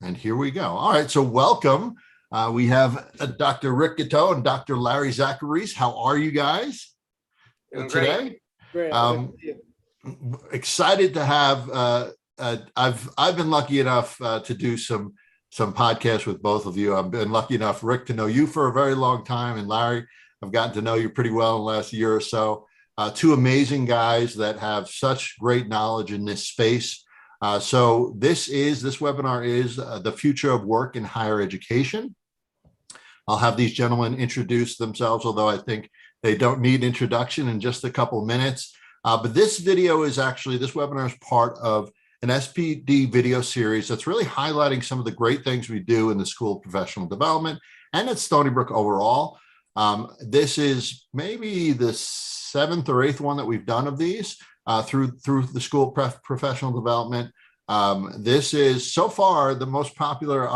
And here we go. All right, so welcome. We have Dr. Rick Gatto and Dr. Larry Zacharies. How are you guys Doing today? great. Excited to have. I've been lucky enough to do some podcasts with both of you. I've been lucky enough, Rick, to know you for a very long time, and Larry, I've gotten to know you pretty well in the last year or so. Two amazing guys that have such great knowledge in this space. So this webinar is the future of work in higher education. I'll have these gentlemen introduce themselves, although I think they don't need introduction in just a couple of minutes. But this webinar is part of an SPD video series that's really highlighting some of the great things we do in the School of Professional Development and at Stony Brook overall. This is maybe the 7th or 8th one that we've done of these through the School of Professional Development. This is so far the most popular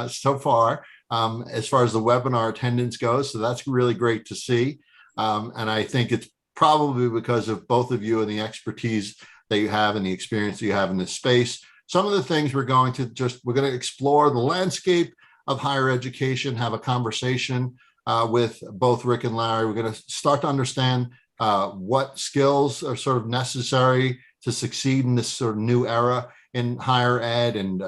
so far as the webinar attendance goes. So that's really great to see. And I think it's probably because of both of you and the expertise that you have and the experience that you have in this space. Some of the things we're going to explore the landscape of higher education, have a conversation with both Rick and Larry. We're going to start to understand what skills are sort of necessary to succeed in this sort of new era in higher ed, and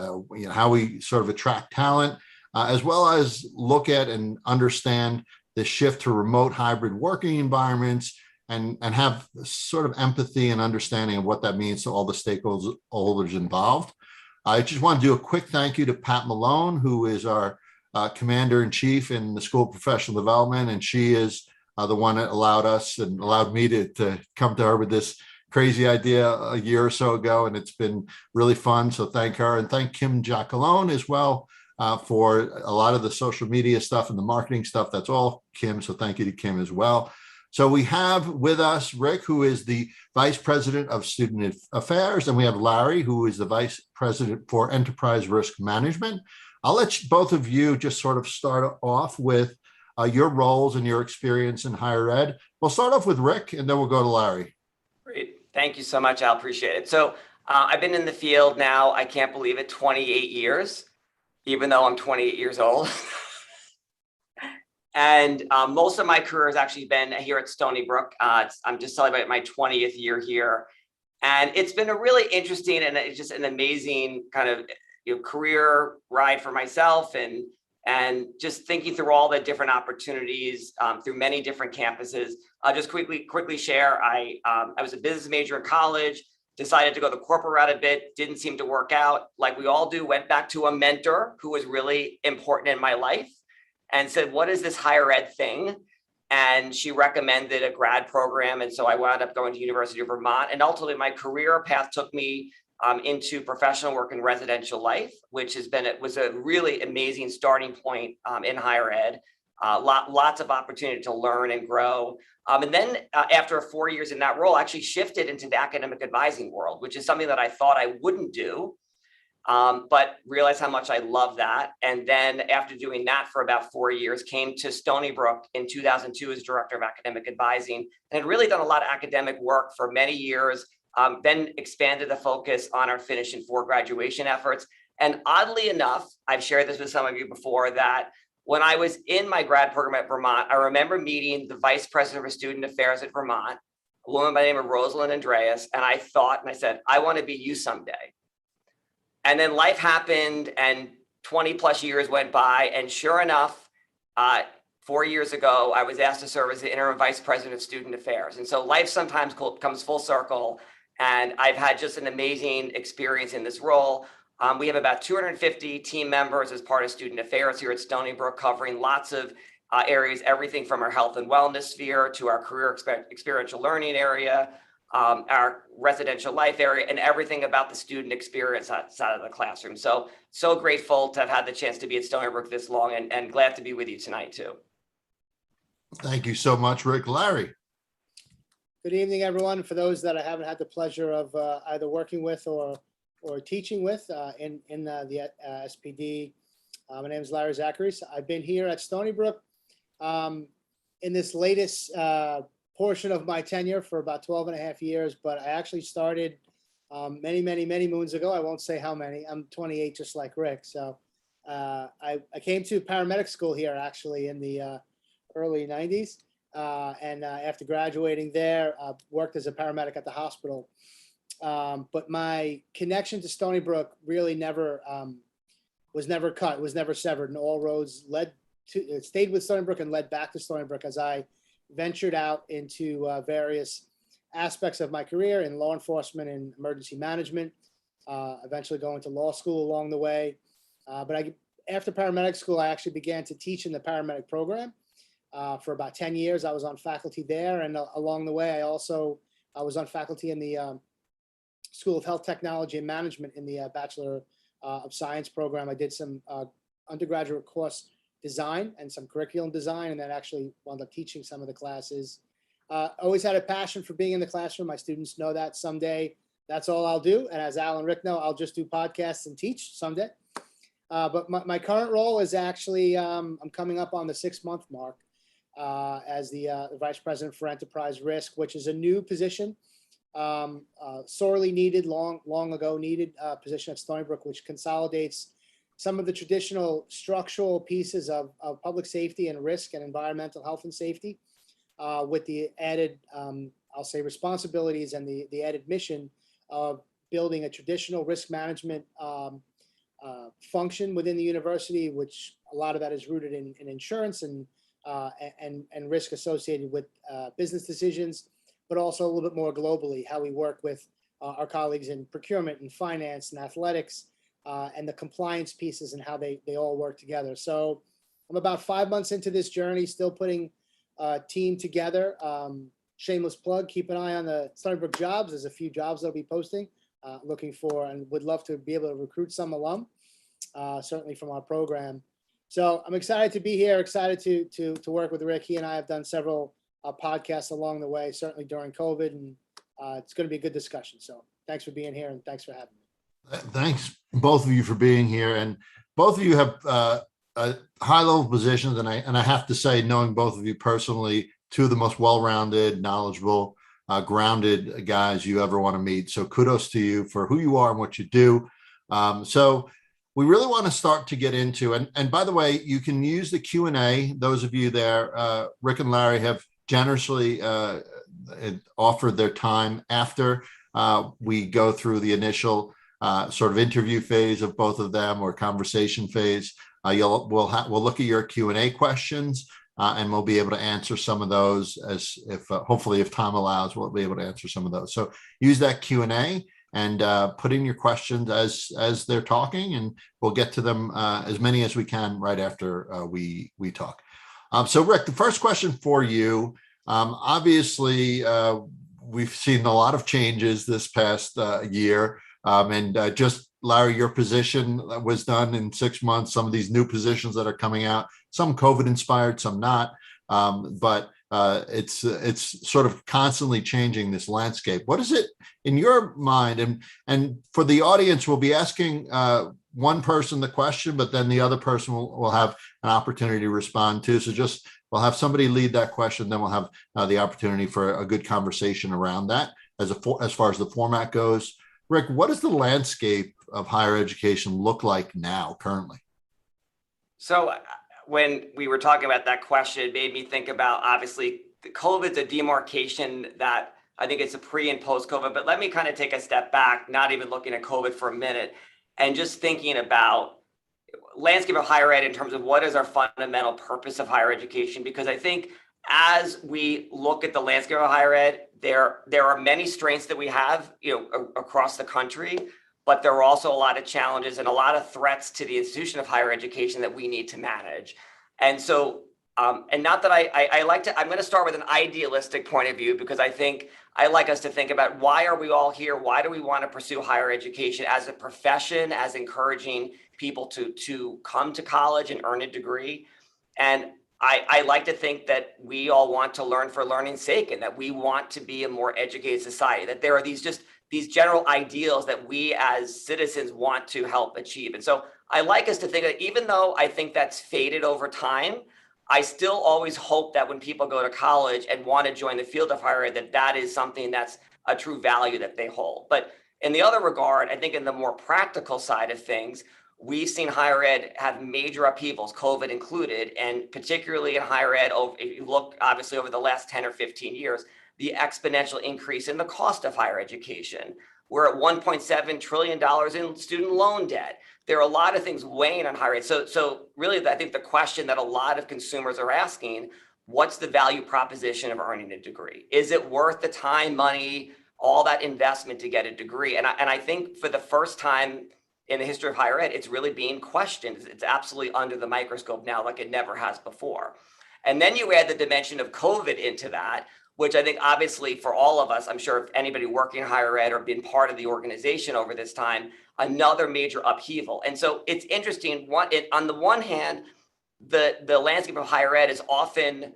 how we sort of attract talent, as well as look at and understand the shift to remote hybrid working environments, and have sort of empathy and understanding of what that means to all the stakeholders involved. I just want to do a quick thank you to Pat Malone, who is our commander-in-chief in the School of Professional Development, and she is the one that allowed me to come to her with this crazy idea a year or so ago, and it's been really fun. So thank her, and thank Kim Jacalone as well for a lot of the social media stuff and the marketing stuff. That's all Kim. So thank you to Kim as well. So we have with us Rick, who is the Vice President of Student Affairs, and we have Larry, who is the Vice President for Enterprise Risk Management. I'll let both of you just sort of start off with your roles and your experience in higher ed. We'll start off with Rick, and then we'll go to Larry. Great. Thank you so much. I'll appreciate it. So I've been in the field now, I can't believe it, 28 years, even though I'm 28 years old. And most of my career has actually been here at Stony Brook. I'm just celebrating my 20th year here. And it's been a really interesting and it's just an amazing kind of career ride for myself, and just thinking through all the different opportunities through many different campuses. I'll just quickly share. I was a business major in college, decided to go the corporate route a bit, didn't seem to work out. Like we all do, went back to a mentor who was really important in my life and said, what is this higher ed thing? And she recommended a grad program. And so I wound up going to University of Vermont. And ultimately my career path took me into professional work and residential life, which was a really amazing starting point in higher ed. Lots of opportunity to learn and grow. And then after 4 years in that role, I actually shifted into the academic advising world, which is something that I thought I wouldn't do, but realized how much I love that. And then after doing that for about 4 years, came to Stony Brook in 2002 as director of academic advising, and had really done a lot of academic work for many years. Then expanded the focus on our Finish in 4 graduation efforts. And oddly enough, I've shared this with some of you before, that when I was in my grad program at Vermont, I remember meeting the vice president of student affairs at Vermont, a woman by the name of Rosalind Andreas. And I said, I want to be you someday. And then life happened and 20 plus years went by. And sure enough, 4 years ago, I was asked to serve as the interim vice president of student affairs. And so life sometimes comes full circle. And I've had just an amazing experience in this role. We have about 250 team members as part of student affairs here at Stony Brook, covering lots of areas, everything from our health and wellness sphere to our career experiential learning area, our residential life area, and everything about the student experience outside of the classroom. So grateful to have had the chance to be at Stony Brook this long, and glad to be with you tonight too. Thank you so much, Rick. Larry. Good evening, everyone. For those that I haven't had the pleasure of either working with or teaching with in the SPD, my name is Larry Zacharies. I've been here at Stony Brook in this latest portion of my tenure for about 12 and a half years, but I actually started many moons ago. I won't say how many. I'm 28, just like Rick. So I came to paramedic school here actually in the early 90s. And after graduating there, worked as a paramedic at the hospital. But my connection to Stony Brook really was never cut, was never severed. And all roads stayed with Stony Brook and led back to Stony Brook as I ventured out into various aspects of my career in law enforcement and emergency management, eventually going to law school along the way. But after paramedic school, I actually began to teach in the paramedic program. For about 10 years, I was on faculty there. And along the way, I was on faculty in the School of Health Technology and Management in the Bachelor of Science program. I did some undergraduate course design and some curriculum design, and then actually wound up teaching some of the classes. Always had a passion for being in the classroom. My students know that someday that's all I'll do. And as Al and Rick know, I'll just do podcasts and teach someday. But my current role is actually, I'm coming up on the 6-month mark as the Vice President for Enterprise Risk, which is a new position, sorely needed, long ago needed position at Stony Brook, which consolidates some of the traditional structural pieces of public safety and risk and environmental health and safety with the added, I'll say, responsibilities and the added mission of building a traditional risk management function within the university, which a lot of that is rooted in insurance and risk associated with business decisions, but also a little bit more globally, how we work with our colleagues in procurement and finance and athletics and the compliance pieces and how they all work together. So I'm about 5 months into this journey, still putting a team together. Shameless plug, keep an eye on the Stony Brook jobs. There's a few jobs that I'll be posting, looking for, and would love to be able to recruit some alum, certainly from our program. So I'm excited to be here, excited to work with Rick. He and I have done several podcasts along the way, certainly during COVID, and it's going to be a good discussion. So thanks for being here and thanks for having me. Thanks, both of you, for being here. And both of you have high-level positions, and I have to say, knowing both of you personally, two of the most well-rounded, knowledgeable, grounded guys you ever want to meet. So kudos to you for who you are and what you do. So we really want to start to get into, and by the way, you can use the Q&A. Those of you there, Rick and Larry have generously offered their time after we go through the initial sort of interview phase of both of them, or conversation phase. We'll look at your Q&A questions, and we'll be able to answer some of those hopefully if time allows, we'll be able to answer some of those. So use that Q&A and put in your questions as they're talking, and we'll get to them as many as we can right after we talk. So Rick, the first question for you, obviously we've seen a lot of changes this past year, and just Larry, your position was done in 6 months. Some of these new positions that are coming out, some COVID inspired, some not, but it's sort of constantly changing this landscape. What is it in your mind? And for the audience, we'll be asking one person the question, but then the other person will have an opportunity to respond too. So just we'll have somebody lead that question, then we'll have the opportunity for a good conversation around that as far as the format goes. Rick, what does the landscape of higher education look like now, currently? So when we were talking about that question, it made me think about, obviously, COVID's a demarcation that I think it's a pre and post COVID, but let me kind of take a step back, not even looking at COVID for a minute, and just thinking about landscape of higher ed in terms of what is our fundamental purpose of higher education. Because I think as we look at the landscape of higher ed, there are many strengths that we have, across the country, but there are also a lot of challenges and a lot of threats to the institution of higher education that we need to manage. And so, and not that I'm going to start with an idealistic point of view, because I think I like us to think about, why are we all here? Why do we want to pursue higher education as a profession, as encouraging people to come to college and earn a degree? And I like to think that we all want to learn for learning's sake, and that we want to be a more educated society, that there are these general ideals that we as citizens want to help achieve. And so I like us to think that, even though I think that's faded over time, I still always hope that when people go to college and want to join the field of higher ed, that is something that's a true value that they hold. But In the other regard, I think in the more practical side of things, we've seen higher ed have major upheavals, COVID included, and particularly in higher ed, if you look obviously over the last 10 or 15 years, the exponential increase in the cost of higher education. We're at $1.7 trillion in student loan debt. There are a lot of things weighing on higher ed. So really, I think the question that a lot of consumers are asking, what's the value proposition of earning a degree? Is it worth the time, money, all that investment to get a degree? And I think for the first time in the history of higher ed, it's really being questioned. It's absolutely under the microscope now like it never has before. And then you add the dimension of COVID into that, which I think obviously for all of us, I'm sure if anybody working in higher ed or been part of the organization over this time, another major upheaval. And so it's interesting, on the one hand, the landscape of higher ed is often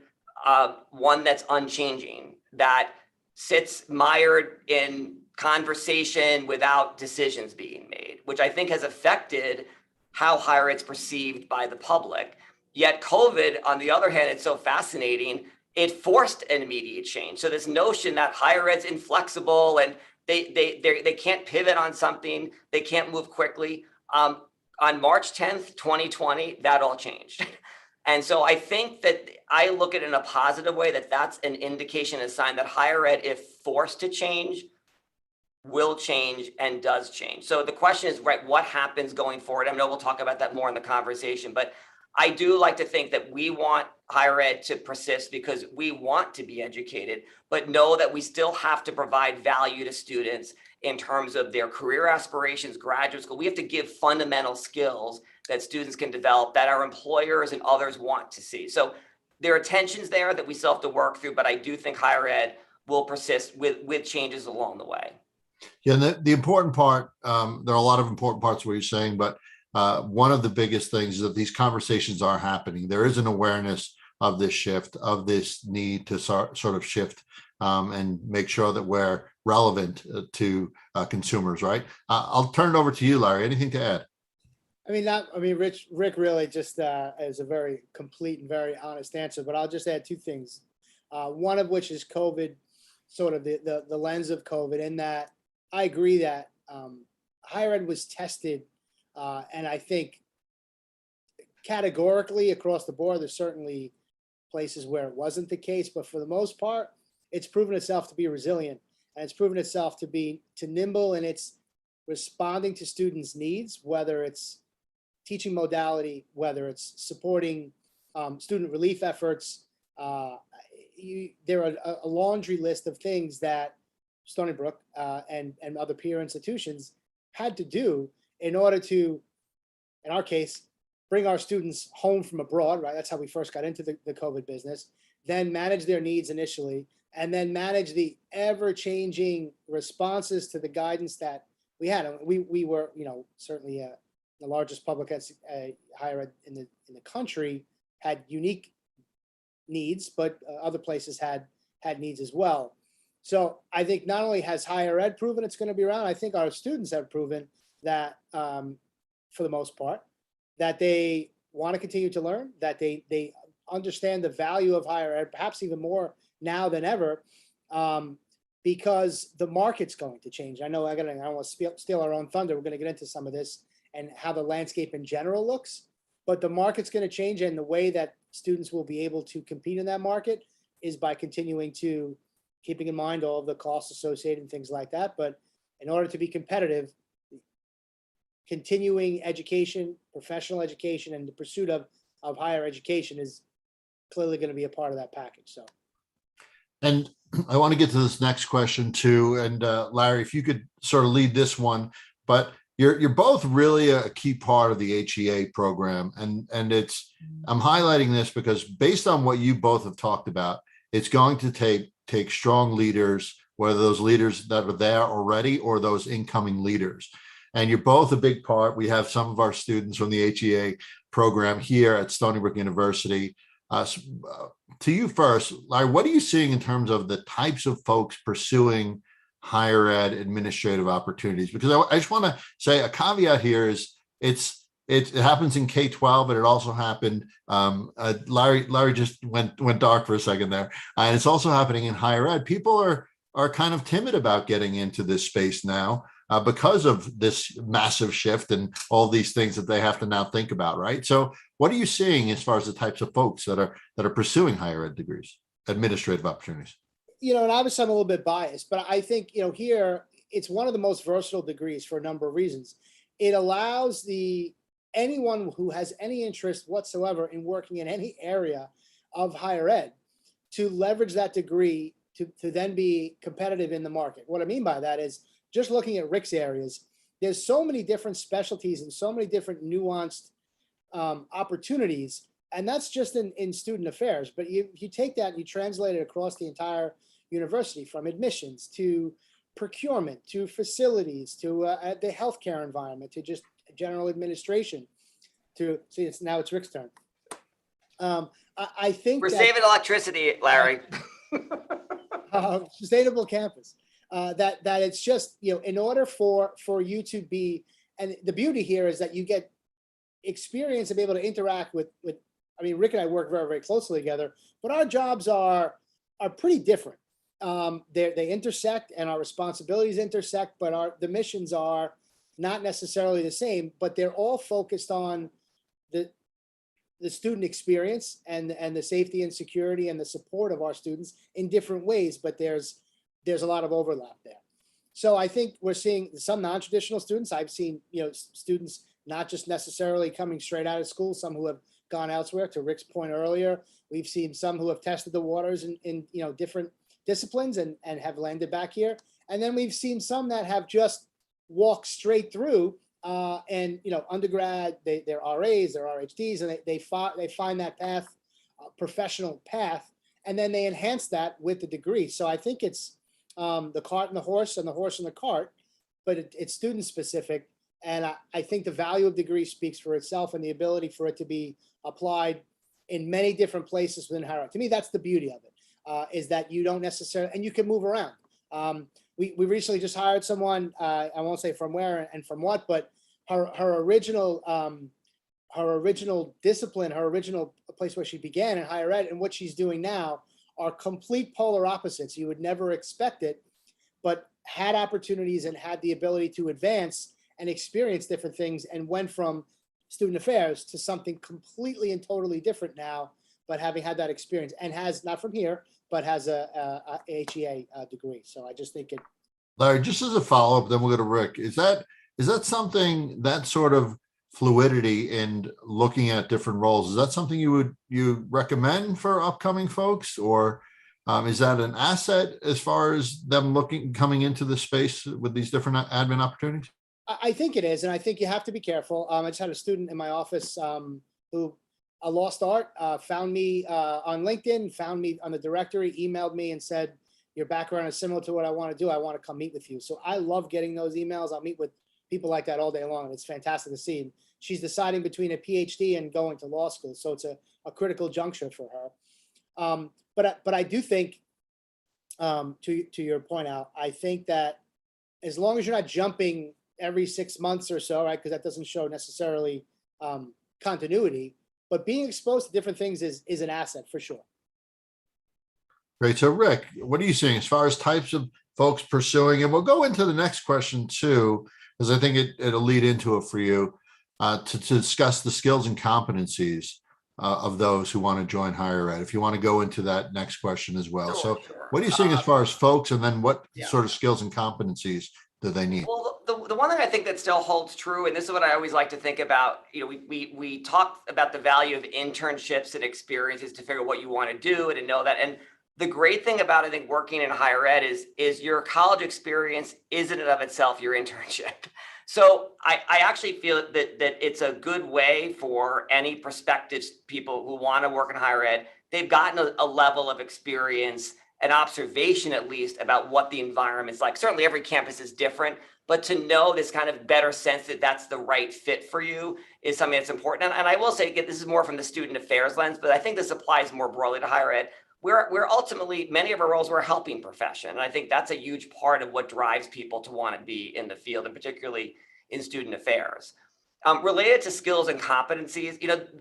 one that's unchanging, that sits mired in conversation without decisions being made, which I think has affected how higher ed's perceived by the public. Yet COVID, on the other hand, it's so fascinating, it forced an immediate change. So this notion that higher ed's inflexible and they can't pivot on something, they can't move quickly. On March 10th, 2020, that all changed. And so I think that I look at it in a positive way, that's an indication, a sign that higher ed, if forced to change, will change and does change. So the question is, right, what happens going forward? I know we'll talk about that more in the conversation, but I do like to think that we want higher ed to persist because we want to be educated, but know that we still have to provide value to students in terms of their career aspirations, graduate school. We have to give fundamental skills that students can develop that our employers and others want to see. So there are tensions there that we still have to work through, but I do think higher ed will persist with changes along the way. Yeah, and the important part, there are a lot of important parts of what you're saying, but one of the biggest things is that these conversations are happening. There is an awareness of this shift, of this need to sort of shift and make sure that we're relevant to consumers, right? I'll turn it over to you, Larry. Anything to add? Rick really just is a very complete and very honest answer, but I'll just add two things. One of which is COVID, sort of the lens of COVID, in that I agree that higher ed was tested, and I think categorically across the board, there's certainly places where it wasn't the case, but for the most part, it's proven itself to be resilient, and it's proven itself to be nimble in its responding to students' needs, whether it's teaching modality, whether it's supporting student relief efforts. There are a laundry list of things that Stony Brook and other peer institutions had to do in order to, in our case, bring our students home from abroad, right? That's how we first got into the COVID business, then manage their needs initially, and then manage the ever-changing responses to the guidance that we had. And we were, certainly the largest public higher ed in the country, had unique needs, but other places had needs as well. So I think not only has higher ed proven it's going to be around, I think our students have proven that, for the most part, that they want to continue to learn, that they understand the value of higher ed, perhaps even more now than ever, because the market's going to change. I don't want to steal our own thunder. We're going to get into some of this and how the landscape in general looks, but the market's going to change, and the way that students will be able to compete in that market is by continuing to keeping in mind all of the costs associated and things like that. But in order to be competitive, continuing education, professional education, and the pursuit of higher education is clearly going to be a part of that package. So, and I want to get to this next question too. And Larry, if you could sort of lead this one, but you're both really a key part of the HEA program, and I'm highlighting this because based on what you both have talked about, it's going to take strong leaders, whether those leaders that are there already or those incoming leaders. And you're both a big part. We have some of our students from the HEA program here at Stony Brook University. To you first, Larry, what are you seeing in terms of the types of folks pursuing higher ed administrative opportunities? Because I just want to say a caveat here is it happens in K-12, but it also happened. Larry just went dark for a second there, and it's also happening in higher ed. People are kind of timid about getting into this space now. because of this massive shift and all these things that they have to now think about, right? So what are you seeing as far as the types of folks that are pursuing higher ed degrees, administrative opportunities? And obviously I'm a little bit biased, but I think, here it's one of the most versatile degrees for a number of reasons. It allows anyone who has any interest whatsoever in working in any area of higher ed to leverage that degree to then be competitive in the market. What I mean by that is just looking at Rick's areas, there's so many different specialties and so many different nuanced opportunities. And that's just in student affairs. But you take that and you translate it across the entire university, from admissions to procurement to facilities to the healthcare environment to just general administration. Now it's Rick's turn. I think we're saving electricity, Larry. Sustainable campus. That it's just, in order for you to be, and the beauty here is that you get experience and be able to interact with, Rick and I work very, very closely together, but our jobs are pretty different. They intersect and our responsibilities intersect, but the missions are not necessarily the same, but they're all focused on the student experience and the safety and security and the support of our students in different ways, but there's a lot of overlap there. So I think we're seeing some non-traditional students. I've seen, students not just necessarily coming straight out of school, some who have gone elsewhere. To Rick's point earlier, we've seen some who have tested the waters in different disciplines and have landed back here. And then we've seen some that have just walked straight through and undergrad, they're RAs, they're RHDs, and they find that path, professional path, and then they enhance that with the degree. So I think it's the cart and the horse and the cart, but it's student specific. And I think the value of degree speaks for itself, and the ability for it to be applied in many different places within higher ed. To me, that's the beauty of it, is that you don't necessarily, and you can move around. We recently just hired someone, I won't say from where and from what, but her original discipline, her original place where she began in higher ed and what she's doing now are complete polar opposites. You would never expect it, but had opportunities and had the ability to advance and experience different things, and went from student affairs to something completely and totally different now, but having had that experience, and has, not from here, but has a HEA degree. So I just think it. Larry, just as a follow-up, then we'll go to Rick. Is that something, that sort of fluidity in looking at different roles, is that something you recommend for upcoming folks, or is that an asset as far as them coming into the space with these different admin opportunities? I think it is, and I think you have to be careful. I just had a student in my office who, a lost art, found me on LinkedIn, found me on the directory, emailed me and said, your background is similar to what I want to do. I want to come meet with you. So I love getting those emails. I'll meet with people like that all day long, and it's fantastic to see. And she's deciding between a PhD and going to law school, so it's a critical juncture for her. But I do think, to your point out, I think that as long as you're not jumping every 6 months or so, right, because that doesn't show necessarily continuity, but being exposed to different things is an asset for sure. Great. So Rick, what are you seeing as far as types of folks pursuing? And we'll go into the next question too, because I think it'll lead into it for you to discuss the skills and competencies of those who want to join higher ed. If you want to go into that next question as well. Sure. What are you seeing as far as folks, and then what sort of skills and competencies do they need? Well, the one thing I think that still holds true, and this is what I always like to think about, we talked about the value of internships and experiences to figure out what you want to do and to know that. And the great thing about, I think, working in higher ed is your college experience is in and of itself your internship. So I actually feel that it's a good way for any prospective people who want to work in higher ed. They've gotten a level of experience, an observation at least, about what the environment's like. Certainly every campus is different, but to know this kind of better sense that that's the right fit for you is something that's important. And I will say, again, this is more from the student affairs lens, but I think this applies more broadly to higher ed. We're ultimately, many of our roles, we're a helping profession. And I think that's a huge part of what drives people to want to be in the field, and particularly in student affairs. Related to skills and competencies,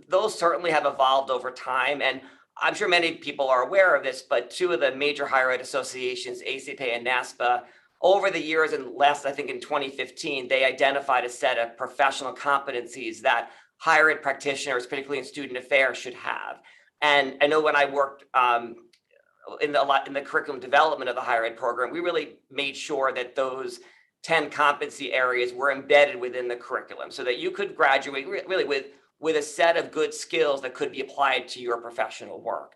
those certainly have evolved over time. And I'm sure many people are aware of this, but two of the major higher ed associations, ACPA and NASPA, over the years, and last, I think in 2015, they identified a set of professional competencies that higher ed practitioners, particularly in student affairs, should have. And I know when I worked in the curriculum development of the higher ed program, we really made sure that those 10 competency areas were embedded within the curriculum so that you could graduate really with a set of good skills that could be applied to your professional work.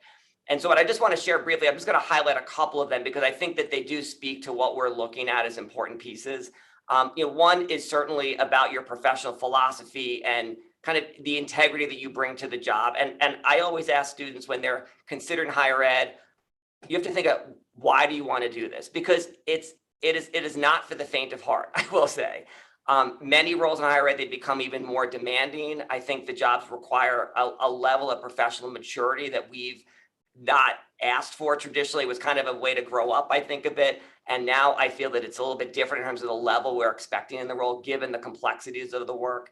And so what I just want to share briefly, I'm just going to highlight a couple of them because I think that they do speak to what we're looking at as important pieces. One is certainly about your professional philosophy and kind of the integrity that you bring to the job. And I always ask students when they're considering higher ed, you have to think of why do you want to do this? Because it is not for the faint of heart, I will say. Many roles in higher ed, they become even more demanding. I think the jobs require a level of professional maturity that we've not asked for traditionally. It was kind of a way to grow up, I think, a bit. And now I feel that it's a little bit different in terms of the level we're expecting in the role, given the complexities of the work.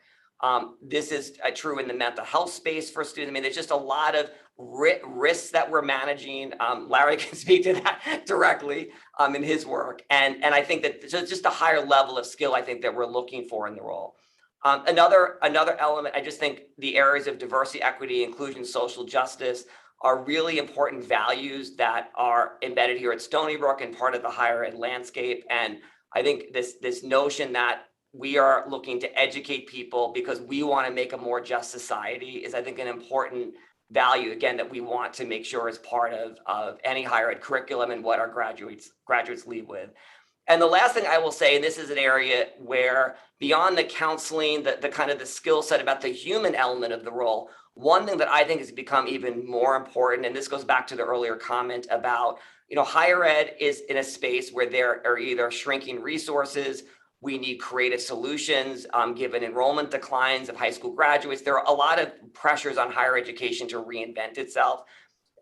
This is true in the mental health space for students. I mean, there's just a lot of risks that we're managing. Larry can speak to that directly in his work. And I think that it's just a higher level of skill, I think, that we're looking for in the role. Another element, I just think the areas of diversity, equity, inclusion, social justice are really important values that are embedded here at Stony Brook and part of the higher ed landscape. And I think this notion that we are looking to educate people because we want to make a more just society is, I think, an important value, again, that we want to make sure is part of any higher ed curriculum and what our graduates leave with. And the last thing I will say, and this is an area where beyond the counseling, the kind of the skill set about the human element of the role, one thing that I think has become even more important, and this goes back to the earlier comment about, higher ed is in a space where there are either shrinking resources, we need creative solutions, given enrollment declines of high school graduates. There are a lot of pressures on higher education to reinvent itself.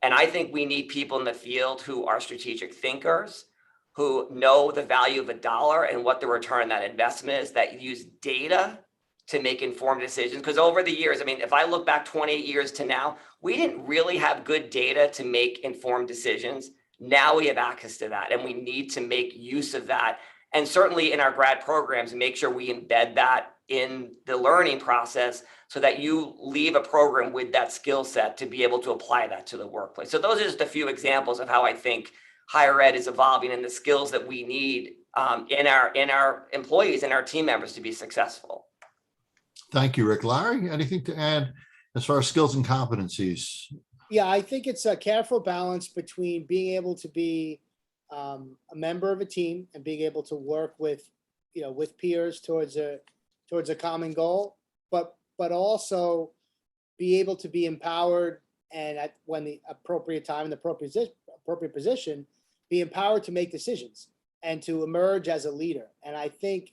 And I think we need people in the field who are strategic thinkers, who know the value of a dollar and what the return on that investment is, that use data to make informed decisions. Because over the years, I mean, if I look back 28 years to now, we didn't really have good data to make informed decisions. Now we have access to that, and we need to make use of that. And certainly in our grad programs, make sure we embed that in the learning process so that you leave a program with that skill set to be able to apply that to the workplace. So those are just a few examples of how I think higher ed is evolving and the skills that we need in our employees and our team members to be successful. Thank you, Rick. Larry, anything to add as far as skills and competencies? Yeah, I think it's a careful balance between being able to be a member of a team and being able to work with peers towards a common goal, but also be able to be empowered and when the appropriate time and the appropriate position, be empowered to make decisions and to emerge as a leader. And I think,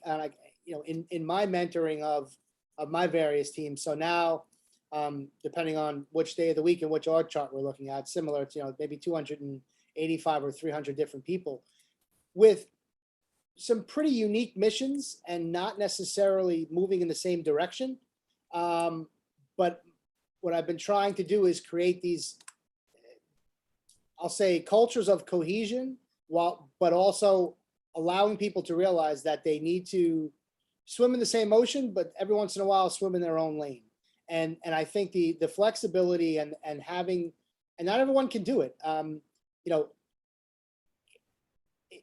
in my mentoring of my various teams, so now, depending on which day of the week and which org chart we're looking at, similar to, maybe 285 or 300 different people with some pretty unique missions and not necessarily moving in the same direction. But what I've been trying to do is create these, I'll say, cultures of cohesion, but also allowing people to realize that they need to swim in the same ocean, but every once in a while swim in their own lane. And I think the flexibility and having, and not everyone can do it.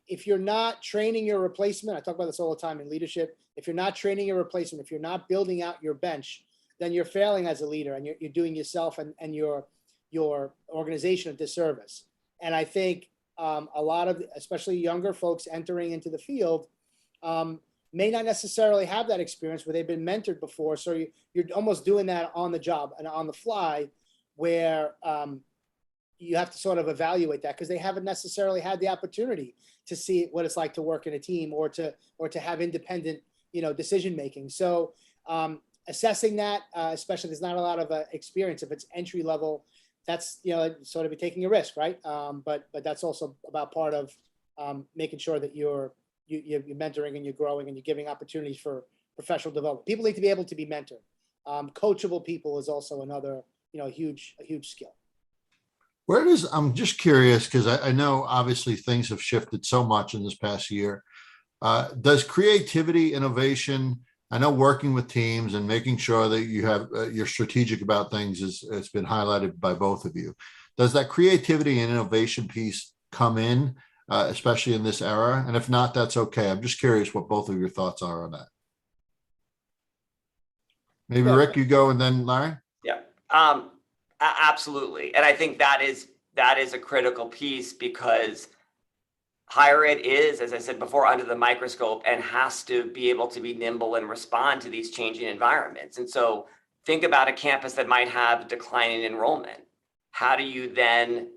If you're not training your replacement, I talk about this all the time in leadership. If you're not training your replacement, if you're not building out your bench, then you're failing as a leader, and you're doing yourself and your organization a disservice. And I think a lot of, especially younger folks entering into the field, may not necessarily have that experience where they've been mentored before. So you're almost doing that on the job and on the fly, where you have to sort of evaluate that because they haven't necessarily had the opportunity to see what it's like to work in a team or to have independent, decision making. So assessing that, especially if there's not a lot of experience, if it's entry level, that's sort of be taking a risk, right? But that's also about part of making sure that you're mentoring and you're growing and you're giving opportunities for professional development. People need to be able to be mentored. Coachable people is also another, a huge skill. I'm just curious, because I know obviously things have shifted so much in this past year. Does creativity, innovation, I know working with teams and making sure that you have you're strategic about things has been highlighted by both of you. Does that creativity and innovation piece come in, especially in this era? And if not, that's okay. I'm just curious what both of your thoughts are on that. Maybe Yeah. Rick, you go, and then Larry. Yeah, absolutely. And I think that is a critical piece, because higher ed is, as I said before, under the microscope and has to be able to be nimble and respond to these changing environments. And so think about a campus that might have declining enrollment. How do you then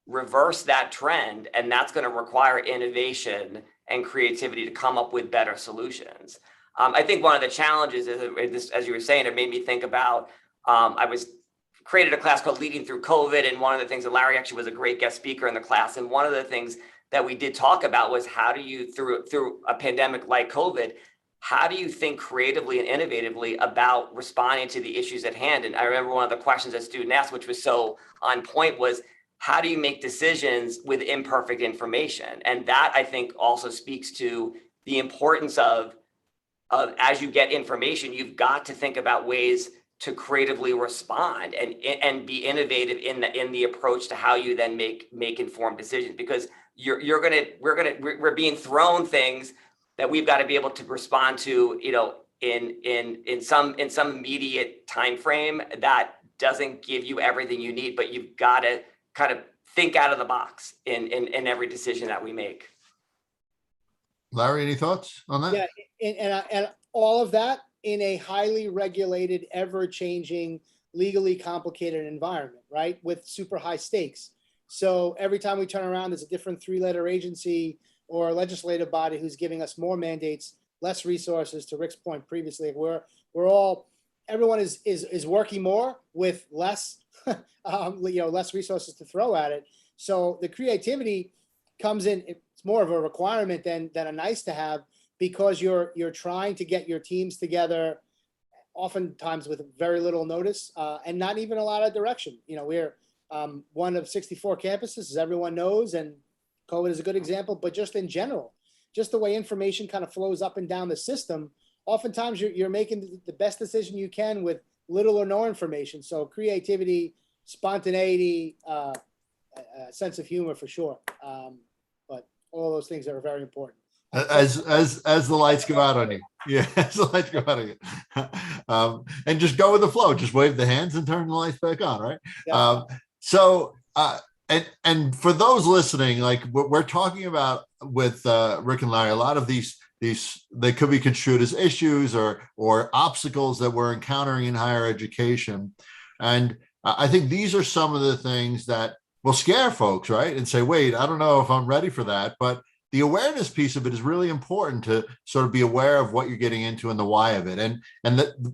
reverse that trend? And that's going to require innovation and creativity to come up with better solutions. I think one of the challenges is, as you were saying, it made me think about, I created a class called Leading Through COVID. And one of the things that Larry actually was a great guest speaker in the class. And one of the things that we did talk about was, how do you, through a pandemic like COVID, how do you think creatively and innovatively about responding to the issues at hand? And I remember one of the questions a student asked, which was so on point, was, how do you make decisions with imperfect information? And that, I think, also speaks to the importance of as you get information, you've got to think about ways to creatively respond and be innovative in the approach to how you then make informed decisions, because we're being thrown things that we've got to be able to respond to, in some immediate time frame that doesn't give you everything you need, but you've got to kind of think out of the box in every decision that we make. Larry, any thoughts on that? Yeah, and all of that in a highly regulated, ever-changing, legally complicated environment, right? With super high stakes. So every time we turn around, there's a different three-letter agency or legislative body who's giving us more mandates, less resources. To Rick's point previously, everyone is working more with less, less resources to throw at it. So the creativity comes in. It's more of a requirement than a nice to have, because you're trying to get your teams together, oftentimes with very little notice and not even a lot of direction. We're one of 64 campuses, as everyone knows, and COVID is a good example, but just in general, just the way information kind of flows up and down the system, oftentimes you're making the best decision you can with little or no information. So creativity, spontaneity, sense of humor for sure. But all those things are very important. As the lights go out on you. Yeah, as the lights go out on you. And just go with the flow. Just wave the hands and turn the lights back on, right? Yeah. And for those listening, like what we're talking about with Rick and Larry, a lot of these they could be construed as issues or obstacles that we're encountering in higher education. And I think these are some of the things that will scare folks, right? And say, wait, I don't know if I'm ready for that. But the awareness piece of it is really important, to sort of be aware of what you're getting into and the why of it. And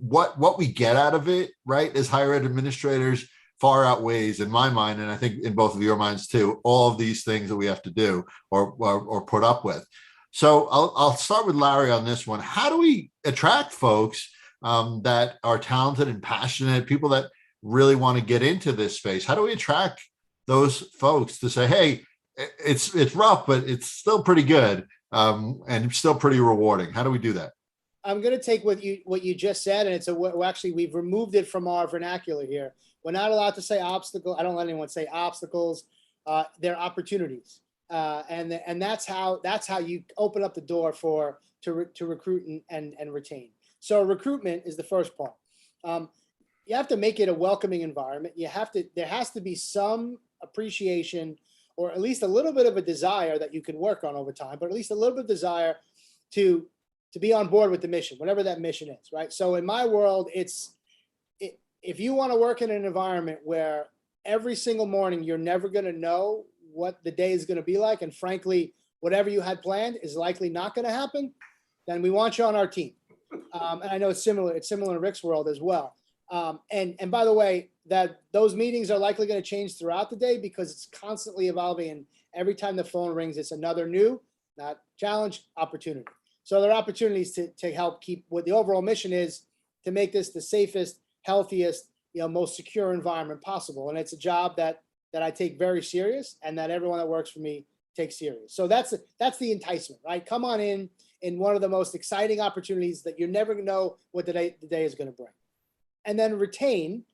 what we get out of it, right, as higher ed administrators far outweighs, in my mind, and I think in both of your minds too, all of these things that we have to do or put up with. So I'll start with Larry on this one. How do we attract folks that are talented and passionate, people that really want to get into this space? How do we attract those folks to say, hey, it's rough, but it's still pretty good and still pretty rewarding? How do we do that? I'm going to take what you just said, and actually we've removed it from our vernacular here. We're not allowed to say obstacle. I don't let anyone say obstacles. They're opportunities, and that's how you open up the door to recruit and retain. So recruitment is the first part. You have to make it a welcoming environment. There has to be some appreciation, or at least a little bit of a desire that you can work on over time, but at least a little bit of desire to be on board with the mission, whatever that mission is, right? So in my world, if you want to work in an environment where every single morning you're never going to know what the day is going to be like, and frankly, whatever you had planned is likely not going to happen, then we want you on our team. And I know it's similar in Rick's world as well. And by the way, that those meetings are likely going to change throughout the day, because it's constantly evolving, and every time the phone rings, it's another new, not challenge, opportunity. So there are opportunities to help keep what the overall mission is, to make this the safest, healthiest, most secure environment possible. And it's a job that I take very serious, and that everyone that works for me take serious. So that's the enticement, right? Come on in one of the most exciting opportunities that you never know what the day is going to bring. And then retention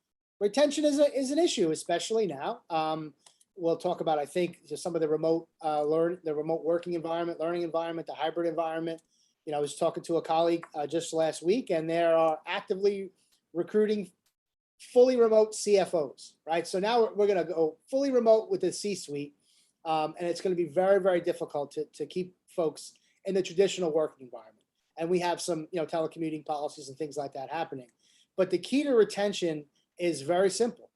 is an issue, especially now. We'll talk about, I think, just some of the remote remote working environment, learning environment, the hybrid environment. You know, I was talking to a colleague just last week, and they are actively recruiting fully remote CFOs, right? So now we're going to go fully remote with the C-suite, and it's going to be very, very difficult to keep folks in the traditional working environment. And we have some, telecommuting policies and things like that happening. But the key to retention is very simple.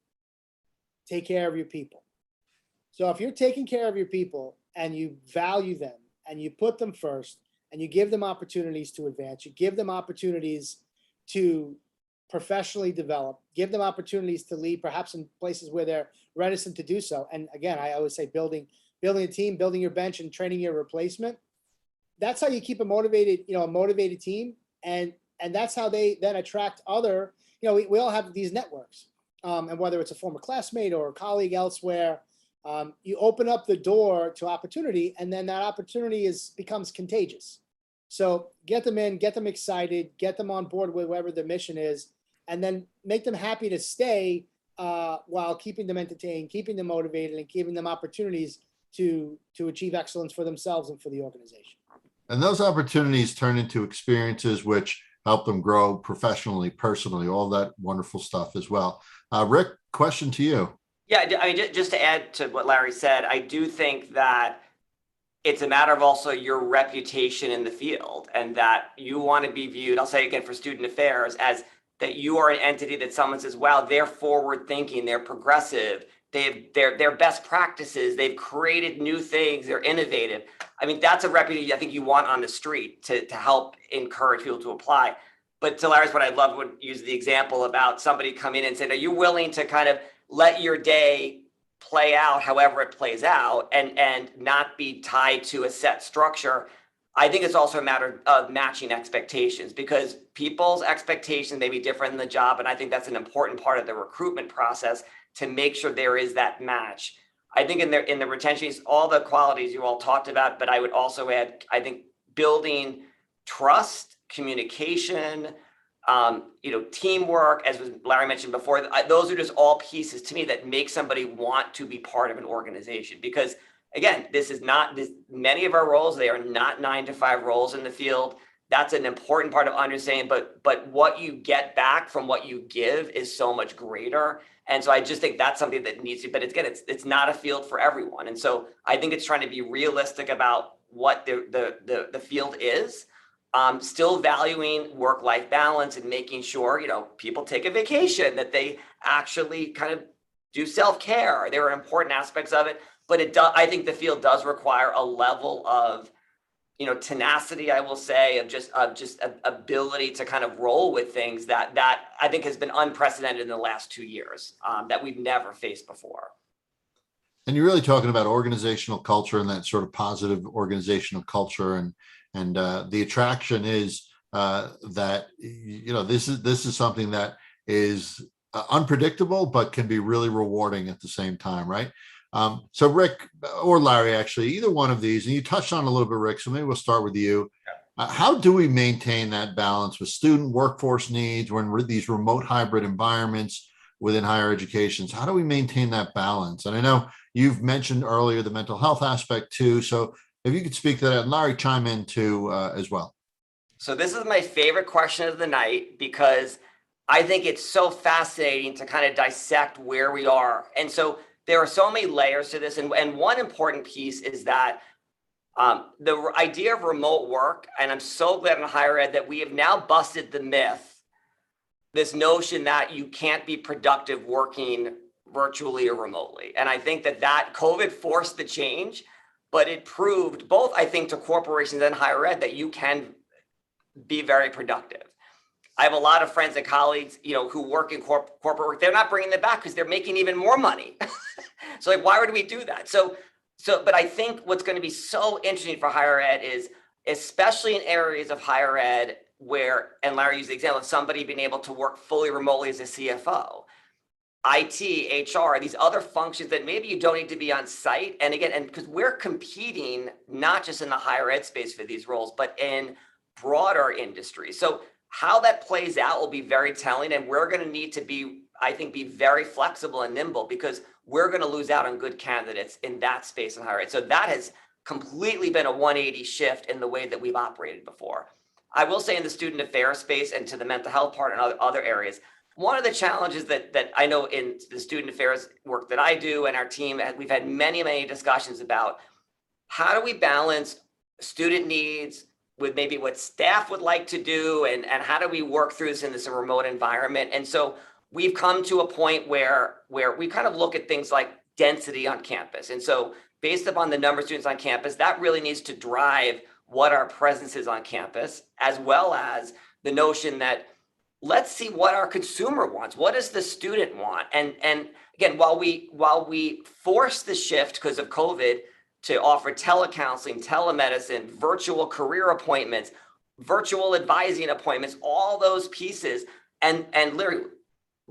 Take care of your people. So if you're taking care of your people and you value them and you put them first and you give them opportunities to advance, you give them opportunities to professionally develop, give them opportunities to lead, perhaps in places where they're reticent to do so. And again, I always say building a team, building your bench and training your replacement. That's how you keep a motivated team. And that's how they then attract other, we all have these networks. And whether it's a former classmate or a colleague elsewhere, you open up the door to opportunity, and then that opportunity becomes contagious. So get them in, get them excited, get them on board with whatever the mission is, and then make them happy to stay while keeping them entertained, keeping them motivated, and giving them opportunities to achieve excellence for themselves and for the organization. And those opportunities turn into experiences which help them grow professionally, personally, all that wonderful stuff as well. Rick, question to you. Yeah, I mean, just to add to what Larry said, I do think that it's a matter of also your reputation in the field, and that you want to be viewed, I'll say again for student affairs, as that you are an entity that someone says, wow, they're forward thinking, they're progressive, they're best practices, they've created new things, they're innovative. I mean, that's a reputation I think you want on the street to help encourage people to apply. But to Larry's point, I love would use the example about somebody come in and saying, are you willing to kind of let your day play out however it plays out and not be tied to a set structure? I think it's also a matter of matching expectations, because people's expectations may be different in the job. And I think that's an important part of the recruitment process to make sure there is that match. I think in the retention, all the qualities you all talked about, but I would also add, I think building trust, communication, teamwork, as Larry mentioned before, those are just all pieces to me that make somebody want to be part of an organization. Because again, many of our roles, they are not 9-to-5 roles in the field. That's an important part of understanding, but what you get back from what you give is so much greater. And so I just think that's something that needs to, but again, it's not a field for everyone. And so I think it's trying to be realistic about what the field is. Still valuing work-life balance and making sure, people take a vacation, that they actually kind of do self-care. There are important aspects of it, but I think the field does require a level of, tenacity, I will say, of just ability to kind of roll with things that I think has been unprecedented in the last 2 years, that we've never faced before. And you're really talking about organizational culture and that sort of positive organizational culture, and the attraction is that this is something that is unpredictable but can be really rewarding at the same time, right? So Rick or Larry, actually, either one of these, and you touched on a little bit, Rick, so maybe we'll start with you. How do we maintain that balance with student workforce needs when we're these remote hybrid environments within higher educations? How do we maintain that balance? And I know you've mentioned earlier the mental health aspect too. So if you could speak to that, and Larry, chime in too as well. So this is my favorite question of the night, because I think it's so fascinating to kind of dissect where we are. And so there are so many layers to this. And one important piece is that the idea of remote work, and I'm so glad in higher ed that we have now busted the myth, this notion that you can't be productive working virtually or remotely. And I think that COVID forced the change, but it proved both, I think, to corporations and higher ed that you can be very productive. I have a lot of friends and colleagues, who work in corporate work. They're not bringing them back because they're making even more money. So why would we do that? But I think what's going to be so interesting for higher ed is, especially in areas of higher ed where, and Larry used the example of somebody being able to work fully remotely as a CFO. IT, HR, these other functions that maybe you don't need to be on site. And again, and because we're competing not just in the higher ed space for these roles, but in broader industries. So how that plays out will be very telling, and we're going to need to be, I think, be very flexible and nimble, because we're going to lose out on good candidates in that space in higher ed. So that has completely been a 180 shift in the way that we've operated before. I will say in the student affairs space and to the mental health part and other areas, one of the challenges that I know in the student affairs work that I do and our team, we've had many discussions about how do we balance student needs with maybe what staff would like to do, and how do we work through this in this remote environment. And so we've come to a point where we kind of look at things like density on campus. And so based upon the number of students on campus, that really needs to drive what our presence is on campus, as well as the notion that let's see what our consumer wants. What does the student want? And again, while we force the shift because of COVID to offer telecounseling, telemedicine, virtual career appointments, virtual advising appointments, all those pieces, and literally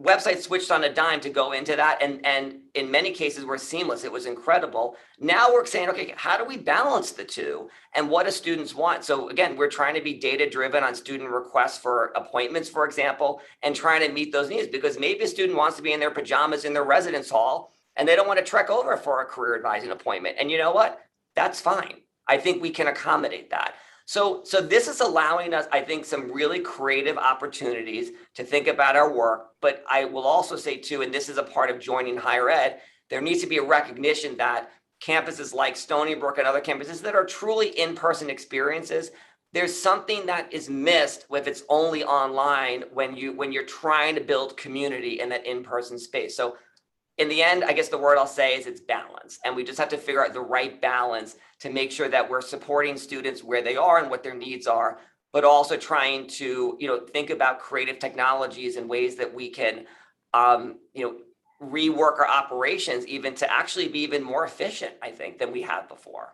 websites switched on a dime to go into that, and in many cases were seamless. It was incredible. Now we're saying, okay, how do we balance the two, and what do students want? So again, we're trying to be data driven on student requests for appointments, for example, and trying to meet those needs, because maybe a student wants to be in their pajamas in their residence hall and they don't want to trek over for a career advising appointment. And you know what? That's fine. I think we can accommodate that. So this is allowing us, I think, some really creative opportunities to think about our work. But I will also say too, and this is a part of joining higher ed, there needs to be a recognition that campuses like Stony Brook and other campuses that are truly in-person experiences, there's something that is missed if it's only online when you're trying to build community in that in-person space. So in the end, I guess the word I'll say is it's balance. And we just have to figure out the right balance to make sure that we're supporting students where they are and what their needs are, but also trying to, think about creative technologies and ways that we can, rework our operations even to actually be even more efficient, I think, than we have before.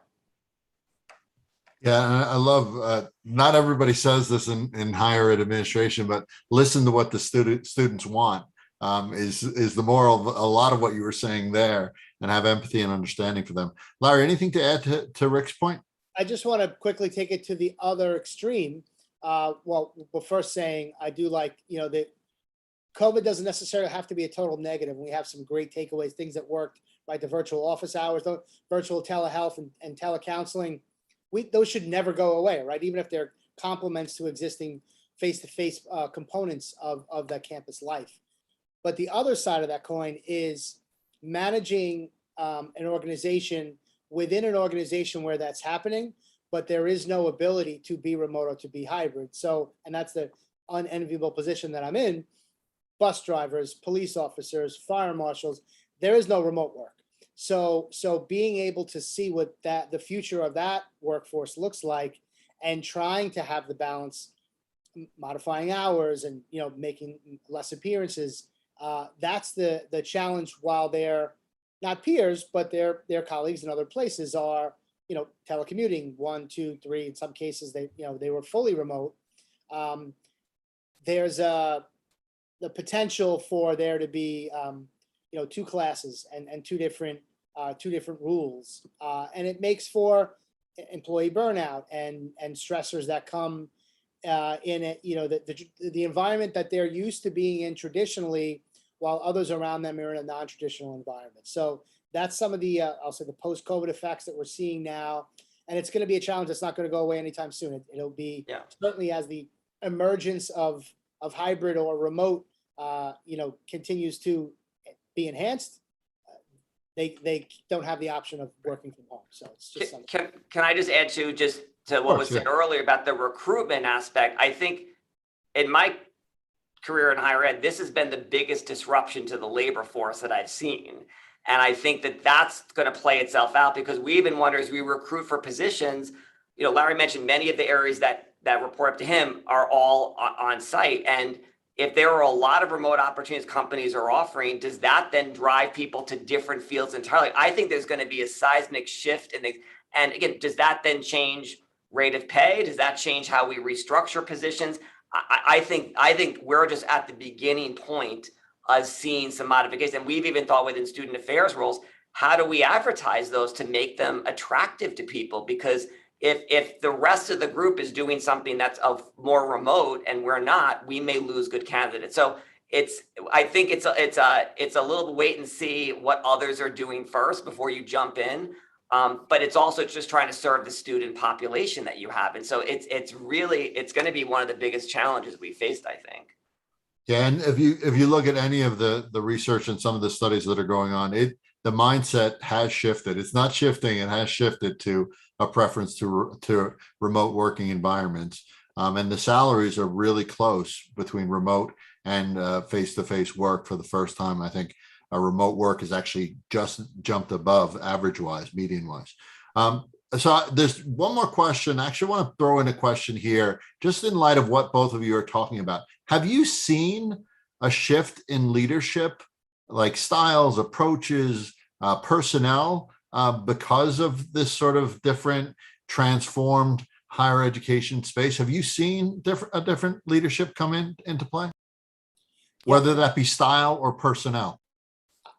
Yeah, and I love, not everybody says this in higher ed administration, but listen to what the students want. Is the moral of a lot of what you were saying there, and have empathy and understanding for them. Larry, anything to add to Rick's point? I just want to quickly take it to the other extreme. Well, first saying I do like, that COVID doesn't necessarily have to be a total negative. We have some great takeaways, things that worked, right? The virtual office hours, the virtual telehealth and telecounseling, those should never go away, right? Even if they're complements to existing face-to-face components of that campus life. But the other side of that coin is managing an organization within an organization where that's happening, but there is no ability to be remote or to be hybrid. So, and that's the unenviable position that I'm in. Bus drivers, police officers, fire marshals, there is no remote work. So being able to see what the future of that workforce looks like, and trying to have the balance, modifying hours and making less appearances. That's the challenge, while they're not peers, but their colleagues in other places are, telecommuting 1, 2, 3, in some cases they were fully remote. There's the potential for there to be, two classes and two different rules. And it makes for employee burnout and stressors that come in it, the environment that they're used to being in traditionally, while others around them are in a non-traditional environment. So that's some of the, I'll say, the post-COVID effects that we're seeing now. And it's going to be a challenge that's not going to go away anytime soon. It'll be certainly as the emergence of hybrid or remote, continues to be enhanced. They don't have the option of working from home. So it's just something. Can I just add to what was said earlier about the recruitment aspect? I think in my career in higher ed, this has been the biggest disruption to the labor force that I've seen. And I think that that's going to play itself out, because we even wonder as we recruit for positions, Larry mentioned many of the areas that report up to him are all on site. And if there are a lot of remote opportunities companies are offering, does that then drive people to different fields entirely? I think there's going to be a seismic shift and again, does that then change rate of pay? Does that change how we restructure positions? I think we're just at the beginning point us seeing some modifications. And we've even thought within student affairs roles, how do we advertise those to make them attractive to people? Because if the rest of the group is doing something that's of more remote and we're not, we may lose good candidates. So I think it's a little wait and see what others are doing first before you jump in. But it's also just trying to serve the student population that you have. And so it's going to be one of the biggest challenges we faced, I think. Yeah, and if you look at any of the research and some of the studies that are going on, the mindset has shifted. It's not shifting; it has shifted to a preference to remote working environments, and the salaries are really close between remote and face-to-face work. For the first time, I think remote work has actually just jumped above average-wise, median-wise. So there's one more question. I actually want to throw in a question here, just in light of what both of you are talking about. Have you seen a shift in leadership, like styles, approaches, personnel, because of this sort of different, transformed higher education space? Have you seen a different leadership come into play, whether that be style or personnel?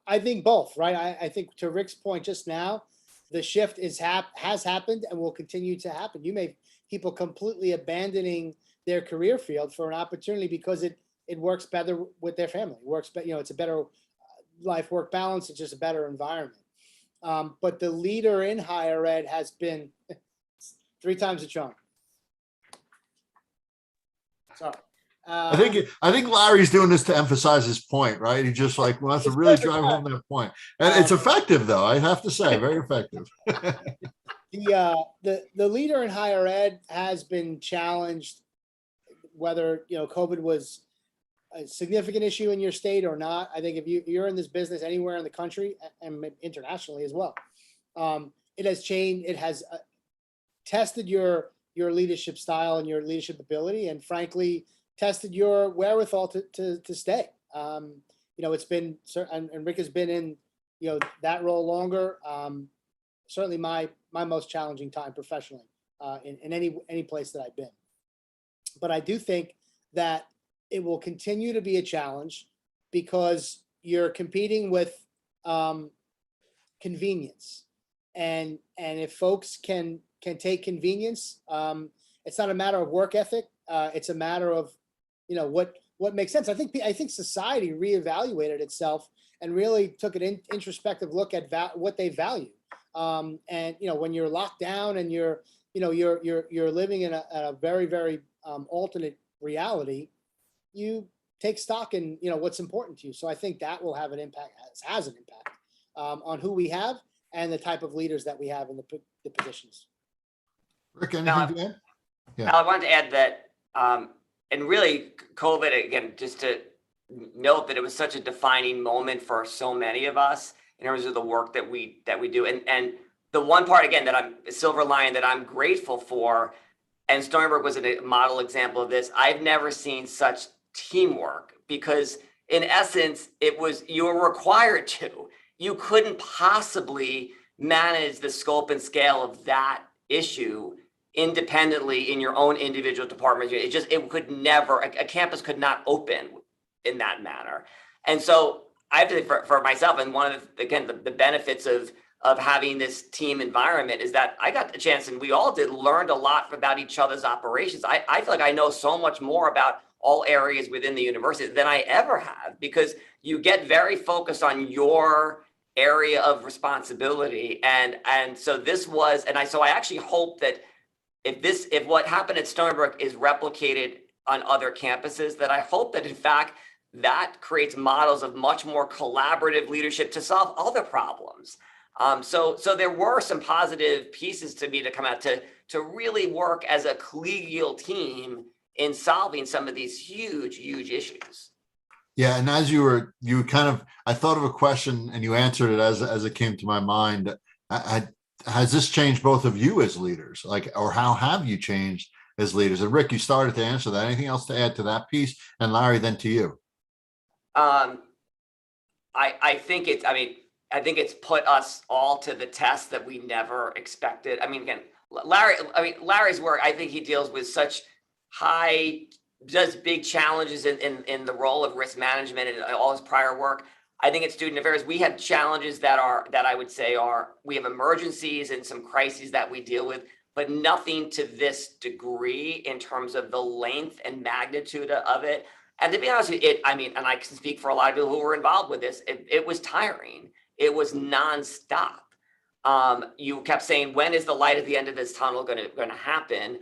I think both, right? I think to Rick's point just now, the shift has happened and will continue to happen. You may people completely abandoning their career field for an opportunity because it works better with their family. It works, it's a better life work balance. It's just a better environment. But the leader in higher ed has been 3 times the charm. So. I think Larry's doing this to emphasize his point, right? He just like wants to really drive home that point, and it's effective, though. I have to say, very effective. The leader in higher ed has been challenged, whether COVID was a significant issue in your state or not. I think if you're in this business anywhere in the country and internationally as well, it has changed. It has tested your leadership style and your leadership ability, and frankly, tested your wherewithal to stay. It's been, and Rick has been in, that role longer. Certainly my most challenging time professionally in any place that I've been. But I do think that it will continue to be a challenge because you're competing with convenience, and if folks can take convenience, it's not a matter of work ethic. It's a matter of what makes sense. I think society reevaluated itself and really took an introspective look at what they value. And when you're locked down and you're living in a very, very alternate reality, you take stock in what's important to you. So I think that will have an impact, has an impact on who we have and the type of leaders that we have in the positions. Rick, anything to add? Yeah. I wanted to add that. And really, COVID, again, just to note that it was such a defining moment for so many of us in terms of the work that we do. And the one part, again, that I'm silver lining that I'm grateful for, and Stony Brook was a model example of this. I've never seen such teamwork because in essence, you were required to. You couldn't possibly manage the scope and scale of that issue independently in your own individual department. It could never, a campus could not open in that manner. And so I have to say for myself, and one of the benefits of having this team environment is that I got the chance, and we all learned a lot about each other's operations. I feel like I know so much more about all areas within the university than I ever have, because you get very focused on your area of responsibility. And so this was, so I actually hope that if what happened at Stony Brook is replicated on other campuses, that I hope that in fact that creates models of much more collaborative leadership to solve other problems. So there were some positive pieces to me to come out to really work as a collegial team in solving some of these huge issues. Yeah, and as I thought of a question and you answered it as it came to my mind. Has this changed both of you as leaders? Or how have you changed as leaders? And Rick, you started to answer that. Anything else to add to that piece? And Larry, then to you. I think it's put us all to the test that we never expected. I mean, again, Larry's work, I think he deals with such high does big challenges in the role of risk management and all his prior work. I think at student affairs, we have challenges that I would say we have emergencies and some crises that we deal with, but nothing to this degree in terms of the length and magnitude of it. And to be honest with you, and I can speak for a lot of people who were involved with this, it was tiring. It was nonstop. You kept saying, when is the light at the end of this tunnel going to happen?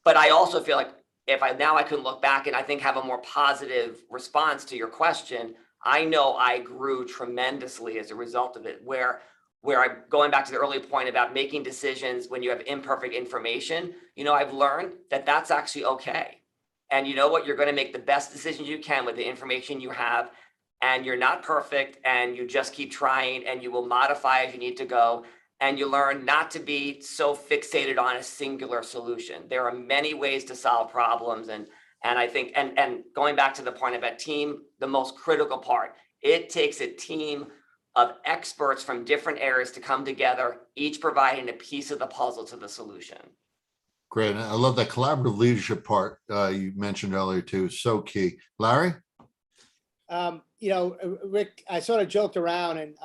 But I also feel like I can look back and I think have a more positive response to your question. I know I grew tremendously as a result of it, where I'm going back to the early point about making decisions when you have imperfect information. I've learned that that's actually okay. And you know what? You're going to make the best decisions you can with the information you have. And you're not perfect, and you just keep trying, and you will modify as you need to go. And you learn not to be so fixated on a singular solution. There are many ways to solve problems. And I think, and going back to the point about team, the most critical part, it takes a team of experts from different areas to come together, each providing a piece of the puzzle to the solution. Great. I love that collaborative leadership part you mentioned earlier too. So key. Larry? Rick, I sort of joked around and,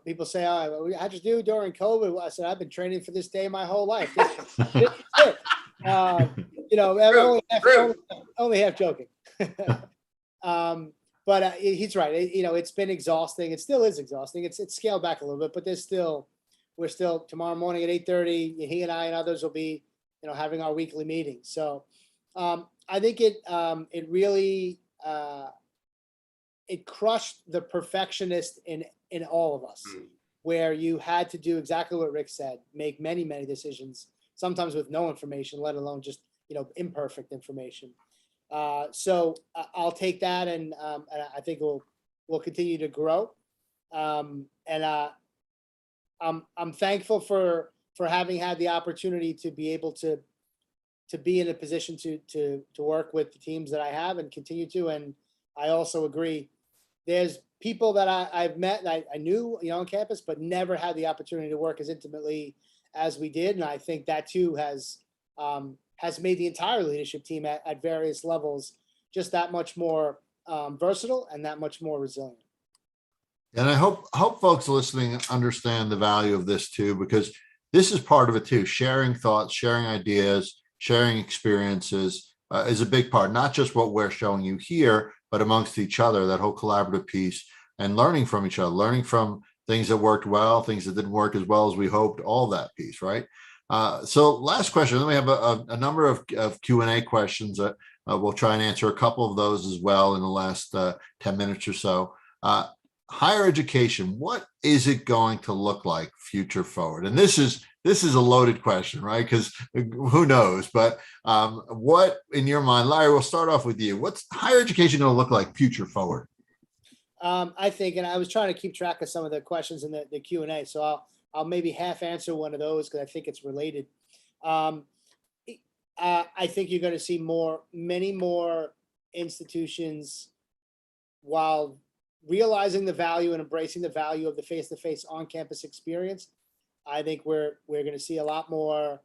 people say, "Oh, how'd you do during COVID?" I said, "I've been training for this day my whole life." This is it. Only half joking. But he's right. It's been exhausting. It still is exhausting. It's scaled back a little bit, but we're still tomorrow morning at 8:30. He and I and others will be, having our weekly meetings. So I think it really it crushed the perfectionist in all of us, where you had to do exactly what Rick said, make many, many decisions, sometimes with no information, let alone just, imperfect information. So I'll take that, and I think we'll continue to grow. I'm thankful for having had the opportunity to be able to be in a position to work with the teams that I have and continue to. And I also agree, there's people that I've met and I knew, on campus, but never had the opportunity to work as intimately as we did. And I think that too has made the entire leadership team at various levels just that much more versatile and that much more resilient. And I hope folks listening understand the value of this too, because this is part of it too. Sharing thoughts, sharing ideas, sharing experiences is a big part, not just what we're showing you here, but amongst each other, that whole collaborative piece, and learning from each other, learning from things that worked well, things that didn't work as well as we hoped, all that piece, right? So last question, then we have a number of Q&A questions. We'll try and answer a couple of those as well in the last 10 minutes or so. Higher education, what is it going to look like future forward? And this is a loaded question, right? Because who knows? But what, in your mind, Larry, we'll start off with you. What's higher education going to look like future forward? I think, and I was trying to keep track of some of the questions in the Q&A, so I'll maybe half answer one of those because I think it's related. I think you're going to see many more institutions, while realizing the value and embracing the value of the face-to-face on-campus experience. I think we're going to see a lot more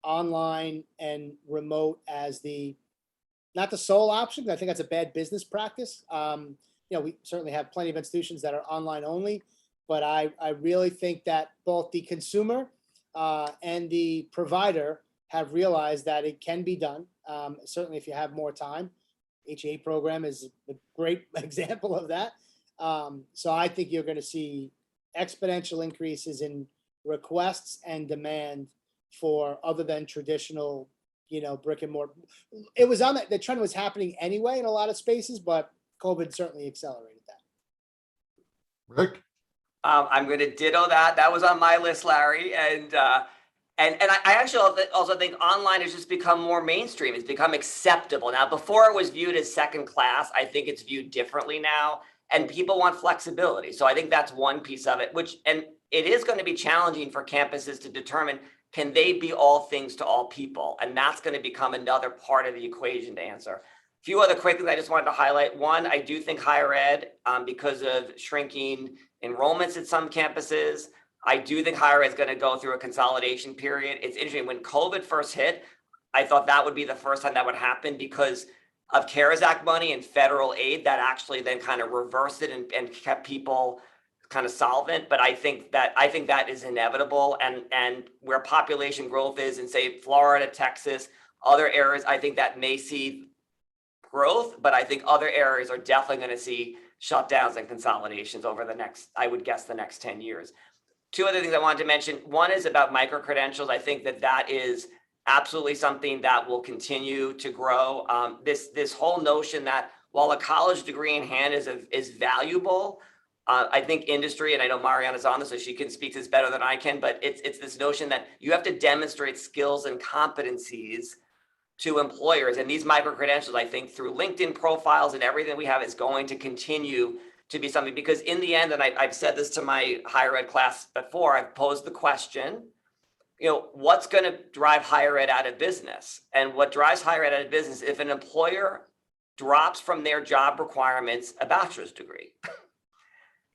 online and remote as not the sole option, because I think that's a bad business practice. We certainly have plenty of institutions that are online only, but I really think that both the consumer and the provider have realized that it can be done. Certainly if you have more time. HEA program is a great example of that. So I think you're going to see exponential increases in requests and demand for other than traditional, brick and mortar. It was the trend was happening anyway in a lot of spaces, but COVID certainly accelerated that. Rick? I'm going to ditto that. That was on my list, Larry. And I actually also think online has just become more mainstream. It's become acceptable. Now, before it was viewed as second class, I think it's viewed differently now. And people want flexibility. So I think that's one piece of it, and it is going to be challenging for campuses to determine, can they be all things to all people? And that's going to become another part of the equation to answer. A few other quick things I just wanted to highlight. One, I do think higher ed, because of shrinking enrollments at some campuses, I do think higher ed is going to go through a consolidation period. It's interesting, when COVID first hit, I thought that would be the first time that would happen because of CARES Act money and federal aid that actually then kind of reversed it and kept people kind of solvent. But I think that is inevitable, and where population growth is in, say, Florida, Texas, other areas, I think that may see growth, but I think other areas are definitely going to see shutdowns and consolidations over the next, I would guess, the next 10 years. Two other things I wanted to mention. One is about micro-credentials. I think that is absolutely something that will continue to grow. This whole notion that while a college degree in hand is valuable, I think industry, and I know Mariana's on this, so she can speak to this better than I can, but it's this notion that you have to demonstrate skills and competencies to employers. And these micro-credentials, I think, through LinkedIn profiles and everything we have, is going to continue to be something, because in the end, and I've said this to my higher ed class before, I've posed the question, what's going to drive higher ed out of business? And what drives higher ed out of business, if an employer drops from their job requirements a bachelor's degree.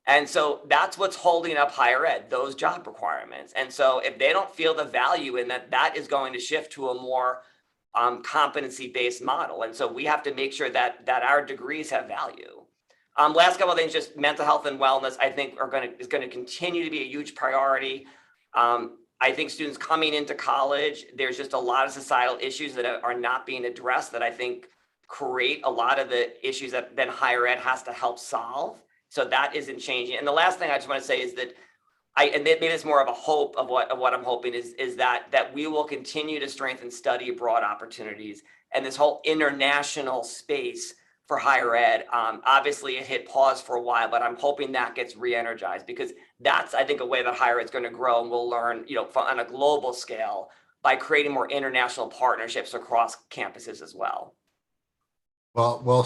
And so that's what's holding up higher ed, those job requirements. And so if they don't feel the value in that, that is going to shift to a more competency-based model. And so we have to make sure that our degrees have value. Last couple of things, just mental health and wellness, I think is going to continue to be a huge priority. I think students coming into college, there's just a lot of societal issues that are not being addressed that I think create a lot of the issues that then higher ed has to help solve. So that isn't changing. And the last thing I just want to say is that and maybe it's more of a hope of what I'm hoping is that we will continue to strengthen study abroad opportunities and this whole international space for higher ed. Obviously it hit pause for a while, but I'm hoping that gets re-energized, because that's, I think, a way that higher ed is going to grow, and we'll learn, on a global scale by creating more international partnerships across campuses as well. Well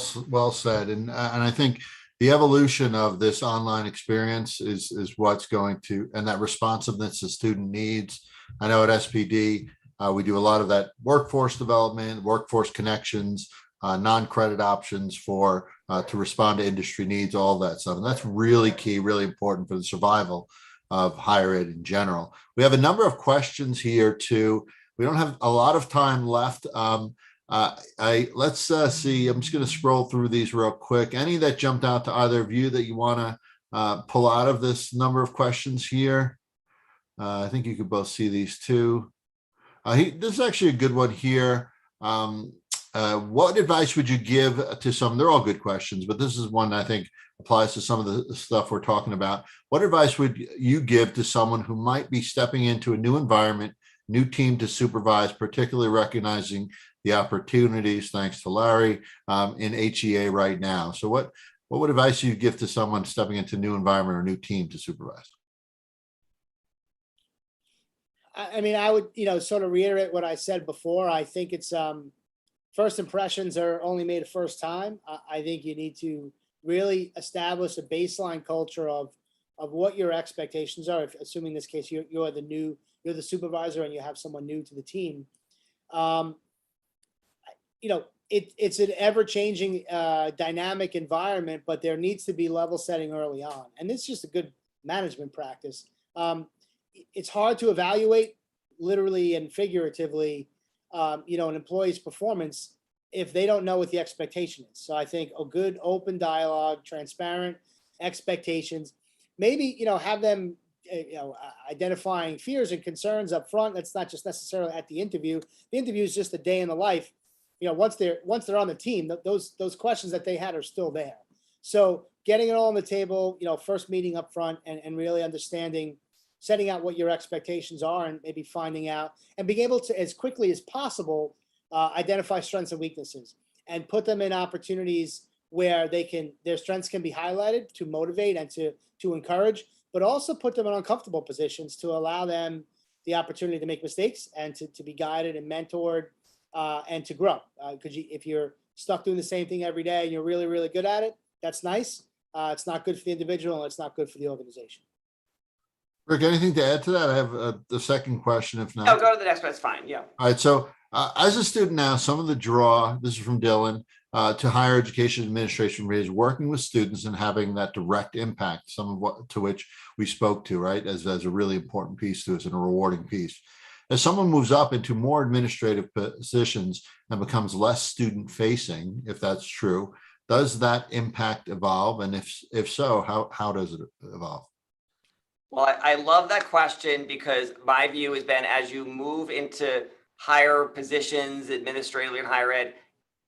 said. And I think the evolution of this online experience is what's going to, and that responsiveness to student needs. I know at SPD, we do a lot of that workforce development, workforce connections, non-credit options for to respond to industry needs, all that stuff. And that's really key, really important for the survival of higher ed in general. We have a number of questions here too. We don't have a lot of time left. Let's see. I'm just going to scroll through these real quick. Any that jumped out to either of you that you want to pull out of this number of questions here? I think you could both see these too. This is actually a good one here. What advice would you give to some? They're all good questions, but this is one I think applies to some of the stuff we're talking about. What advice would you give to someone who might be stepping into a new environment, new team to supervise, particularly recognizing the opportunities, thanks to Larry, in HEA right now? So what would advice you give to someone stepping into a new environment or new team to supervise? I mean, I would, sort of reiterate what I said before. I think it's first impressions are only made a first time. I think you need to really establish a baseline culture of what your expectations are. Assuming in this case you're the supervisor and you have someone new to the team. It's an ever-changing dynamic environment, but there needs to be level setting early on. And this is just a good management practice. It's hard to evaluate literally and figuratively, an employee's performance if they don't know what the expectation is. So I think a good open dialogue, transparent expectations, maybe, have them, identifying fears and concerns up front. That's not just necessarily at the interview. The interview is just a day in the life. Once they're on the team, those questions that they had are still there. So getting it all on the table, first meeting up front and really understanding, setting out what your expectations are, and maybe finding out and being able to, as quickly as possible, identify strengths and weaknesses and put them in opportunities where their strengths can be highlighted to motivate and to encourage, but also put them in uncomfortable positions to allow them the opportunity to make mistakes and to be guided and mentored and to grow. Because if you're stuck doing the same thing every day and you're really, really good at it, that's nice. It's not good for the individual, and it's not good for the organization. Rick, anything to add to that? I have the second question, if not. No, go to the next one. It's fine. Yeah. All right. So as a student now, some of the draw, this is from Dylan, to higher education administration is working with students and having that direct impact, some of what to which we spoke to, right, as a really important piece to us and a rewarding piece. as someone moves up into more administrative positions and becomes less student facing, if that's true, does that impact evolve? And if so, how does it evolve? Well, I love that question because my view has been as you move into higher positions, administratively in higher ed,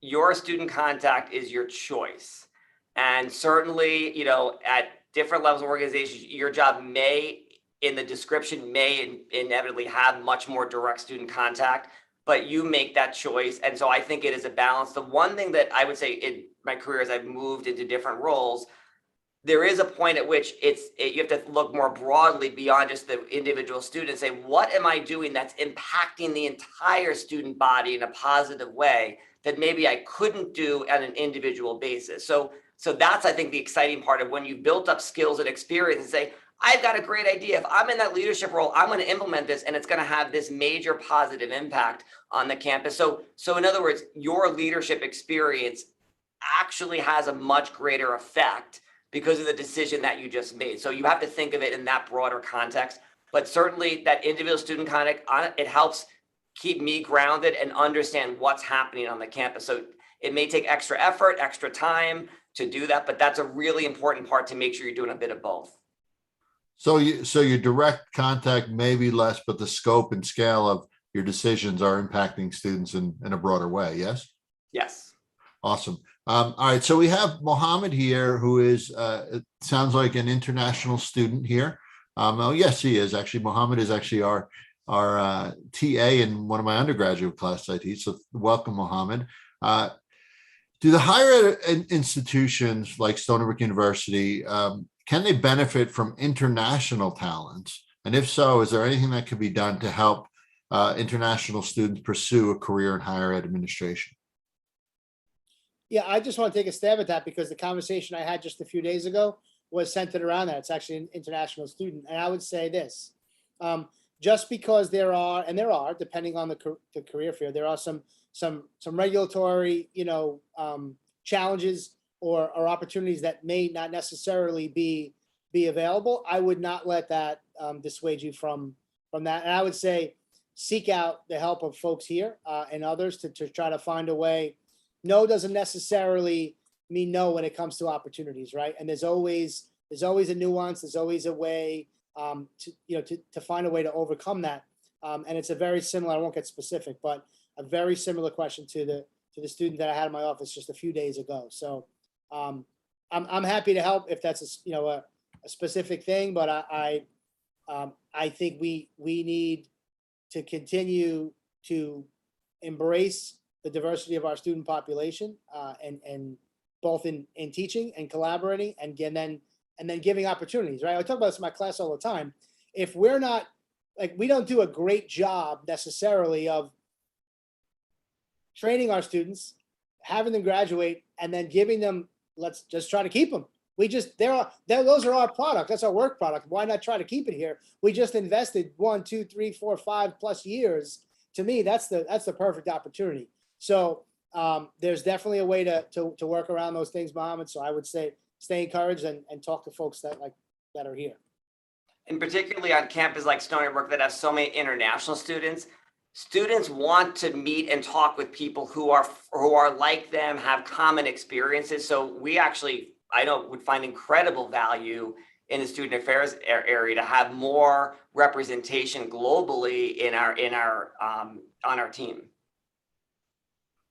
your student contact is your choice. And certainly, at different levels of organizations, your job may, in the description, may inevitably have much more direct student contact, but you make that choice. And so I think it is a balance. The one thing that I would say in my career as I've moved into different roles, there is a point at which you have to look more broadly beyond just the individual student and say, what am I doing that's impacting the entire student body in a positive way that maybe I couldn't do on an individual basis? So that's, I think, the exciting part of when you built up skills and experience and say, I've got a great idea. If I'm in that leadership role, I'm going to implement this and it's going to have this major positive impact on the campus. So in other words, your leadership experience actually has a much greater effect because of the decision that you just made. So you have to think of it in that broader context. But certainly that individual student contact, it helps keep me grounded and understand what's happening on the campus. So it may take extra effort, extra time to do that, but that's a really important part to make sure you're doing a bit of both. So your direct contact may be less, but the scope and scale of your decisions are impacting students in a broader way. Yes? Yes. Awesome. All right. So we have Mohammed here, who is, it sounds like an international student here. Oh, yes, he is actually. Mohammed is actually our TA in one of my undergraduate classes I teach. So welcome, Mohammed. Do the higher ed institutions like Stony Brook University, can they benefit from international talents? And if so, is there anything that could be done to help international students pursue a career in higher ed administration? Yeah, I just want to take a stab at that because the conversation I had just a few days ago was centered around that. It's actually an international student. And I would say this, just because there are, depending on the career field, there are some regulatory, challenges or opportunities that may not necessarily be available. I would not let that dissuade you from that. And I would say seek out the help of folks here and others to try to find a way. No doesn't necessarily mean no when it comes to opportunities, right? And there's always a nuance. There's always a way to find a way to overcome that. And it's a very similar. I won't get specific, but a very similar question to the student that I had in my office just a few days ago. So I'm happy to help if that's a specific thing, but I think we need to continue to embrace the diversity of our student population, and both in teaching and collaborating and then giving opportunities, right? I talk about this in my class all the time. If we're not, we don't do a great job necessarily of training our students, having them graduate, and then giving them, let's just try to keep them. Those are our product. That's our work product. Why not try to keep it here? We just invested 1, 2, 3, 4, 5+ years. To me, that's the perfect opportunity. So there's definitely a way to work around those things, Mohammed. So I would say stay encouraged and talk to folks that are here. And particularly on campus like Stony Brook that has so many international students, students want to meet and talk with people who are like them, have common experiences. So we actually, I know, would find incredible value in the student affairs area to have more representation globally on our team.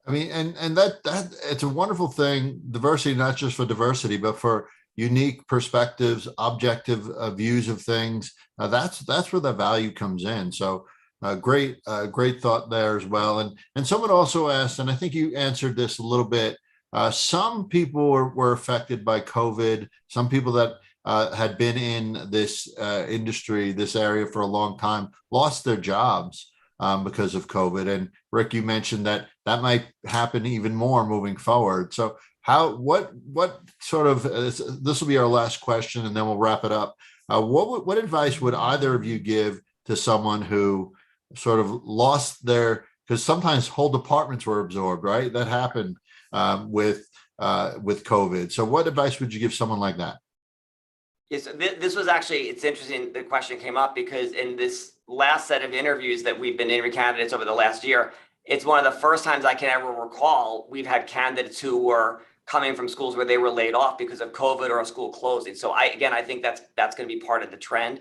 I mean, and that it's a wonderful thing. Diversity, not just for diversity, but for unique perspectives, objective views of things. That's where the value comes in. So great thought there as well. And someone also asked, and I think you answered this a little bit. Some people were affected by COVID. Some people that had been in this industry, this area for a long time, lost their jobs because of COVID. And Rick, you mentioned that might happen even more moving forward. So what sort of, this will be our last question and then we'll wrap it up. What advice would either of you give to someone who sort of lost because sometimes whole departments were absorbed, right? That happened with COVID. So what advice would you give someone like that? Yes, this was actually, it's interesting the question came up because in this last set of interviews that we've been interviewing candidates over the last year, it's one of the first times I can ever recall we've had candidates who were coming from schools where they were laid off because of COVID or a school closing. So I think that's going to be part of the trend.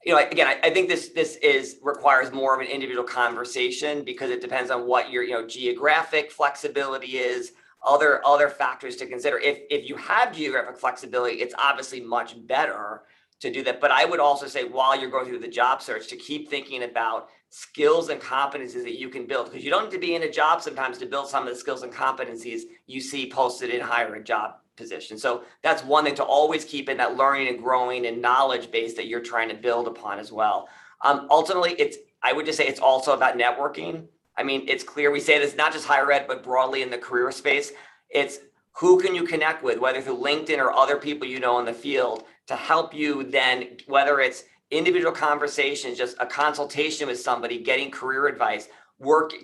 I think this requires more of an individual conversation because it depends on what your geographic flexibility is, other factors to consider. If you have geographic flexibility, it's obviously much better to do that. But I would also say while you're going through the job search to keep thinking about skills and competencies that you can build, because you don't need to be in a job sometimes to build some of the skills and competencies you see posted in higher ed job position. So that's one thing to always keep in that learning and growing and knowledge base that you're trying to build upon as well. Ultimately, I would just say it's also about networking. I mean, it's clear we say this not just higher ed, but broadly in the career space. It's who can you connect with, whether through LinkedIn or other people you know in the field, to help you then, whether it's individual conversations, just a consultation with somebody, getting career advice,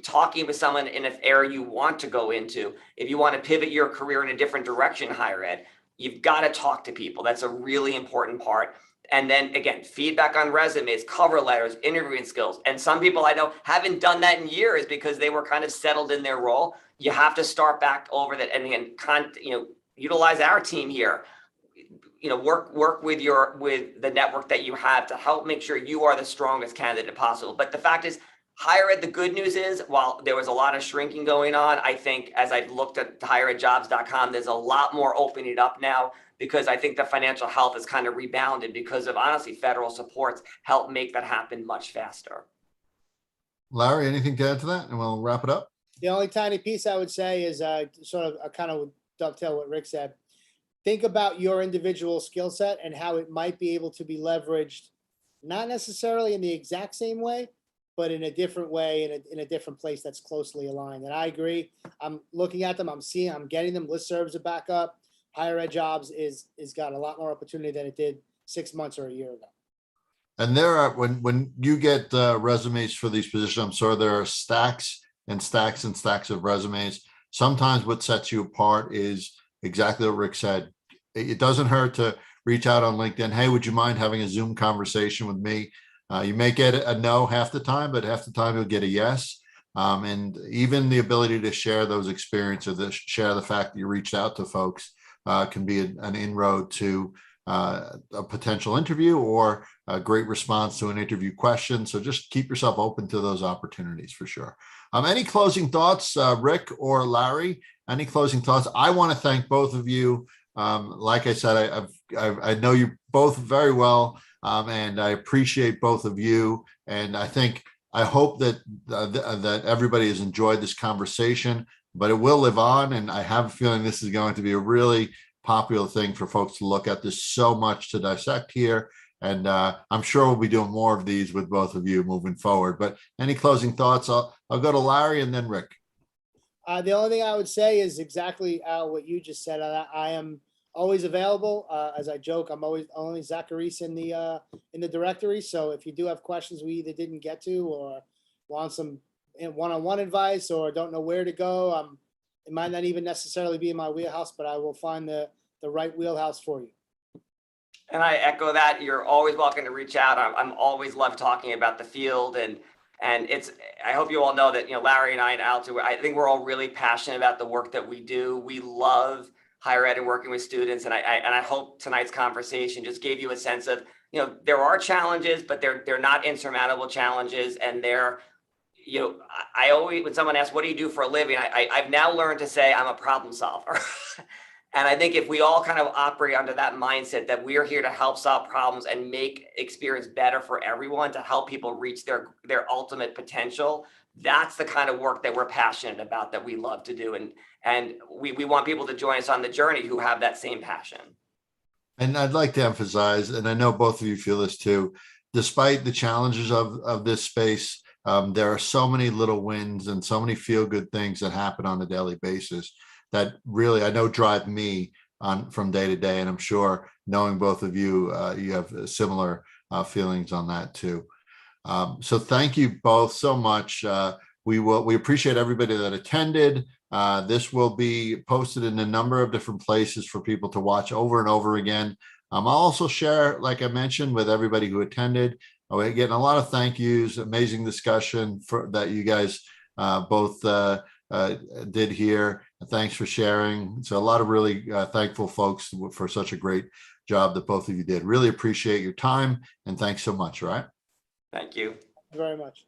talking with someone in an area you want to go into. If you want to pivot your career in a different direction, higher ed, you've got to talk to people. That's a really important part. And then again, feedback on resumes, cover letters, interviewing skills. And some people I know haven't done that in years because they were kind of settled in their role. You have to start back over that. And again, utilize our team here. Work with the network that you have to help make sure you are the strongest candidate possible. But the fact is, higher ed, the good news is, while there was a lot of shrinking going on, I think as I've looked at higheredjobs.com, there's a lot more opening up now because I think the financial health has kind of rebounded because of, honestly, federal supports help make that happen much faster. Larry, anything to add to that? And we'll wrap it up. The only tiny piece I would say is sort of I kind of dovetail what Rick said. Think about your individual skill set and how it might be able to be leveraged, not necessarily in the exact same way, but in a different way, in a different place that's closely aligned. And I agree. I'm looking at them. I'm getting them. Listservs are back up. Higher ed jobs is got a lot more opportunity than it did 6 months or a year ago. And there are, when you get resumes for these positions, I'm sure there are stacks and stacks and stacks of resumes. Sometimes what sets you apart is exactly what Rick said. It doesn't hurt to reach out on LinkedIn. Hey, would you mind having a Zoom conversation with me? You may get a no half the time, but half the time you'll get a yes. And even the ability to share those experiences, share the fact that you reached out to folks can be an inroad to a potential interview or a great response to an interview question. So just keep yourself open to those opportunities for sure. Any closing thoughts, Rick or Larry? Any closing thoughts? I want to thank both of you. Like I said, I know you both very well, and I appreciate both of you. And I hope that that everybody has enjoyed this conversation, but it will live on. And I have a feeling this is going to be a really popular thing for folks to look at. There's so much to dissect here. And I'm sure we'll be doing more of these with both of you moving forward. But any closing thoughts? I'll go to Larry and then Rick. The only thing I would say is exactly what you just said. I am always available. As I joke, I'm always only Zachary's in the directory. So if you do have questions we either didn't get to or want some one-on-one advice or don't know where to go, it might not even necessarily be in my wheelhouse, but I will find the right wheelhouse for you. And I echo that. You're always welcome to reach out. I'm always love talking about the field, and I hope you all know that Larry and I and Al too. I think we're all really passionate about the work that we do. We love higher ed and working with students, and I hope tonight's conversation just gave you a sense of there are challenges, but they're not insurmountable challenges, and I always, when someone asks what do you do for a living, I've now learned to say I'm a problem solver. And I think if we all kind of operate under that mindset that we're here to help solve problems and make experience better for everyone, to help people reach their ultimate potential, that's the kind of work that we're passionate about, that we love to do. And we want people to join us on the journey who have that same passion. And I'd like to emphasize, and I know both of you feel this too, despite the challenges of this space, there are so many little wins and so many feel-good things that happen on a daily basis that really, I know, drive me on from day to day. And I'm sure, knowing both of you, you have similar feelings on that too. So thank you both so much. We appreciate everybody that attended. This will be posted in a number of different places for people to watch over and over again. I'll also share, like I mentioned, with everybody who attended, We're getting a lot of thank yous, amazing discussion that you guys both did here. Thanks for sharing. So a lot of really thankful folks for such a great job that both of you did. Really appreciate your time, and thanks so much. All right. Thank you. Very much.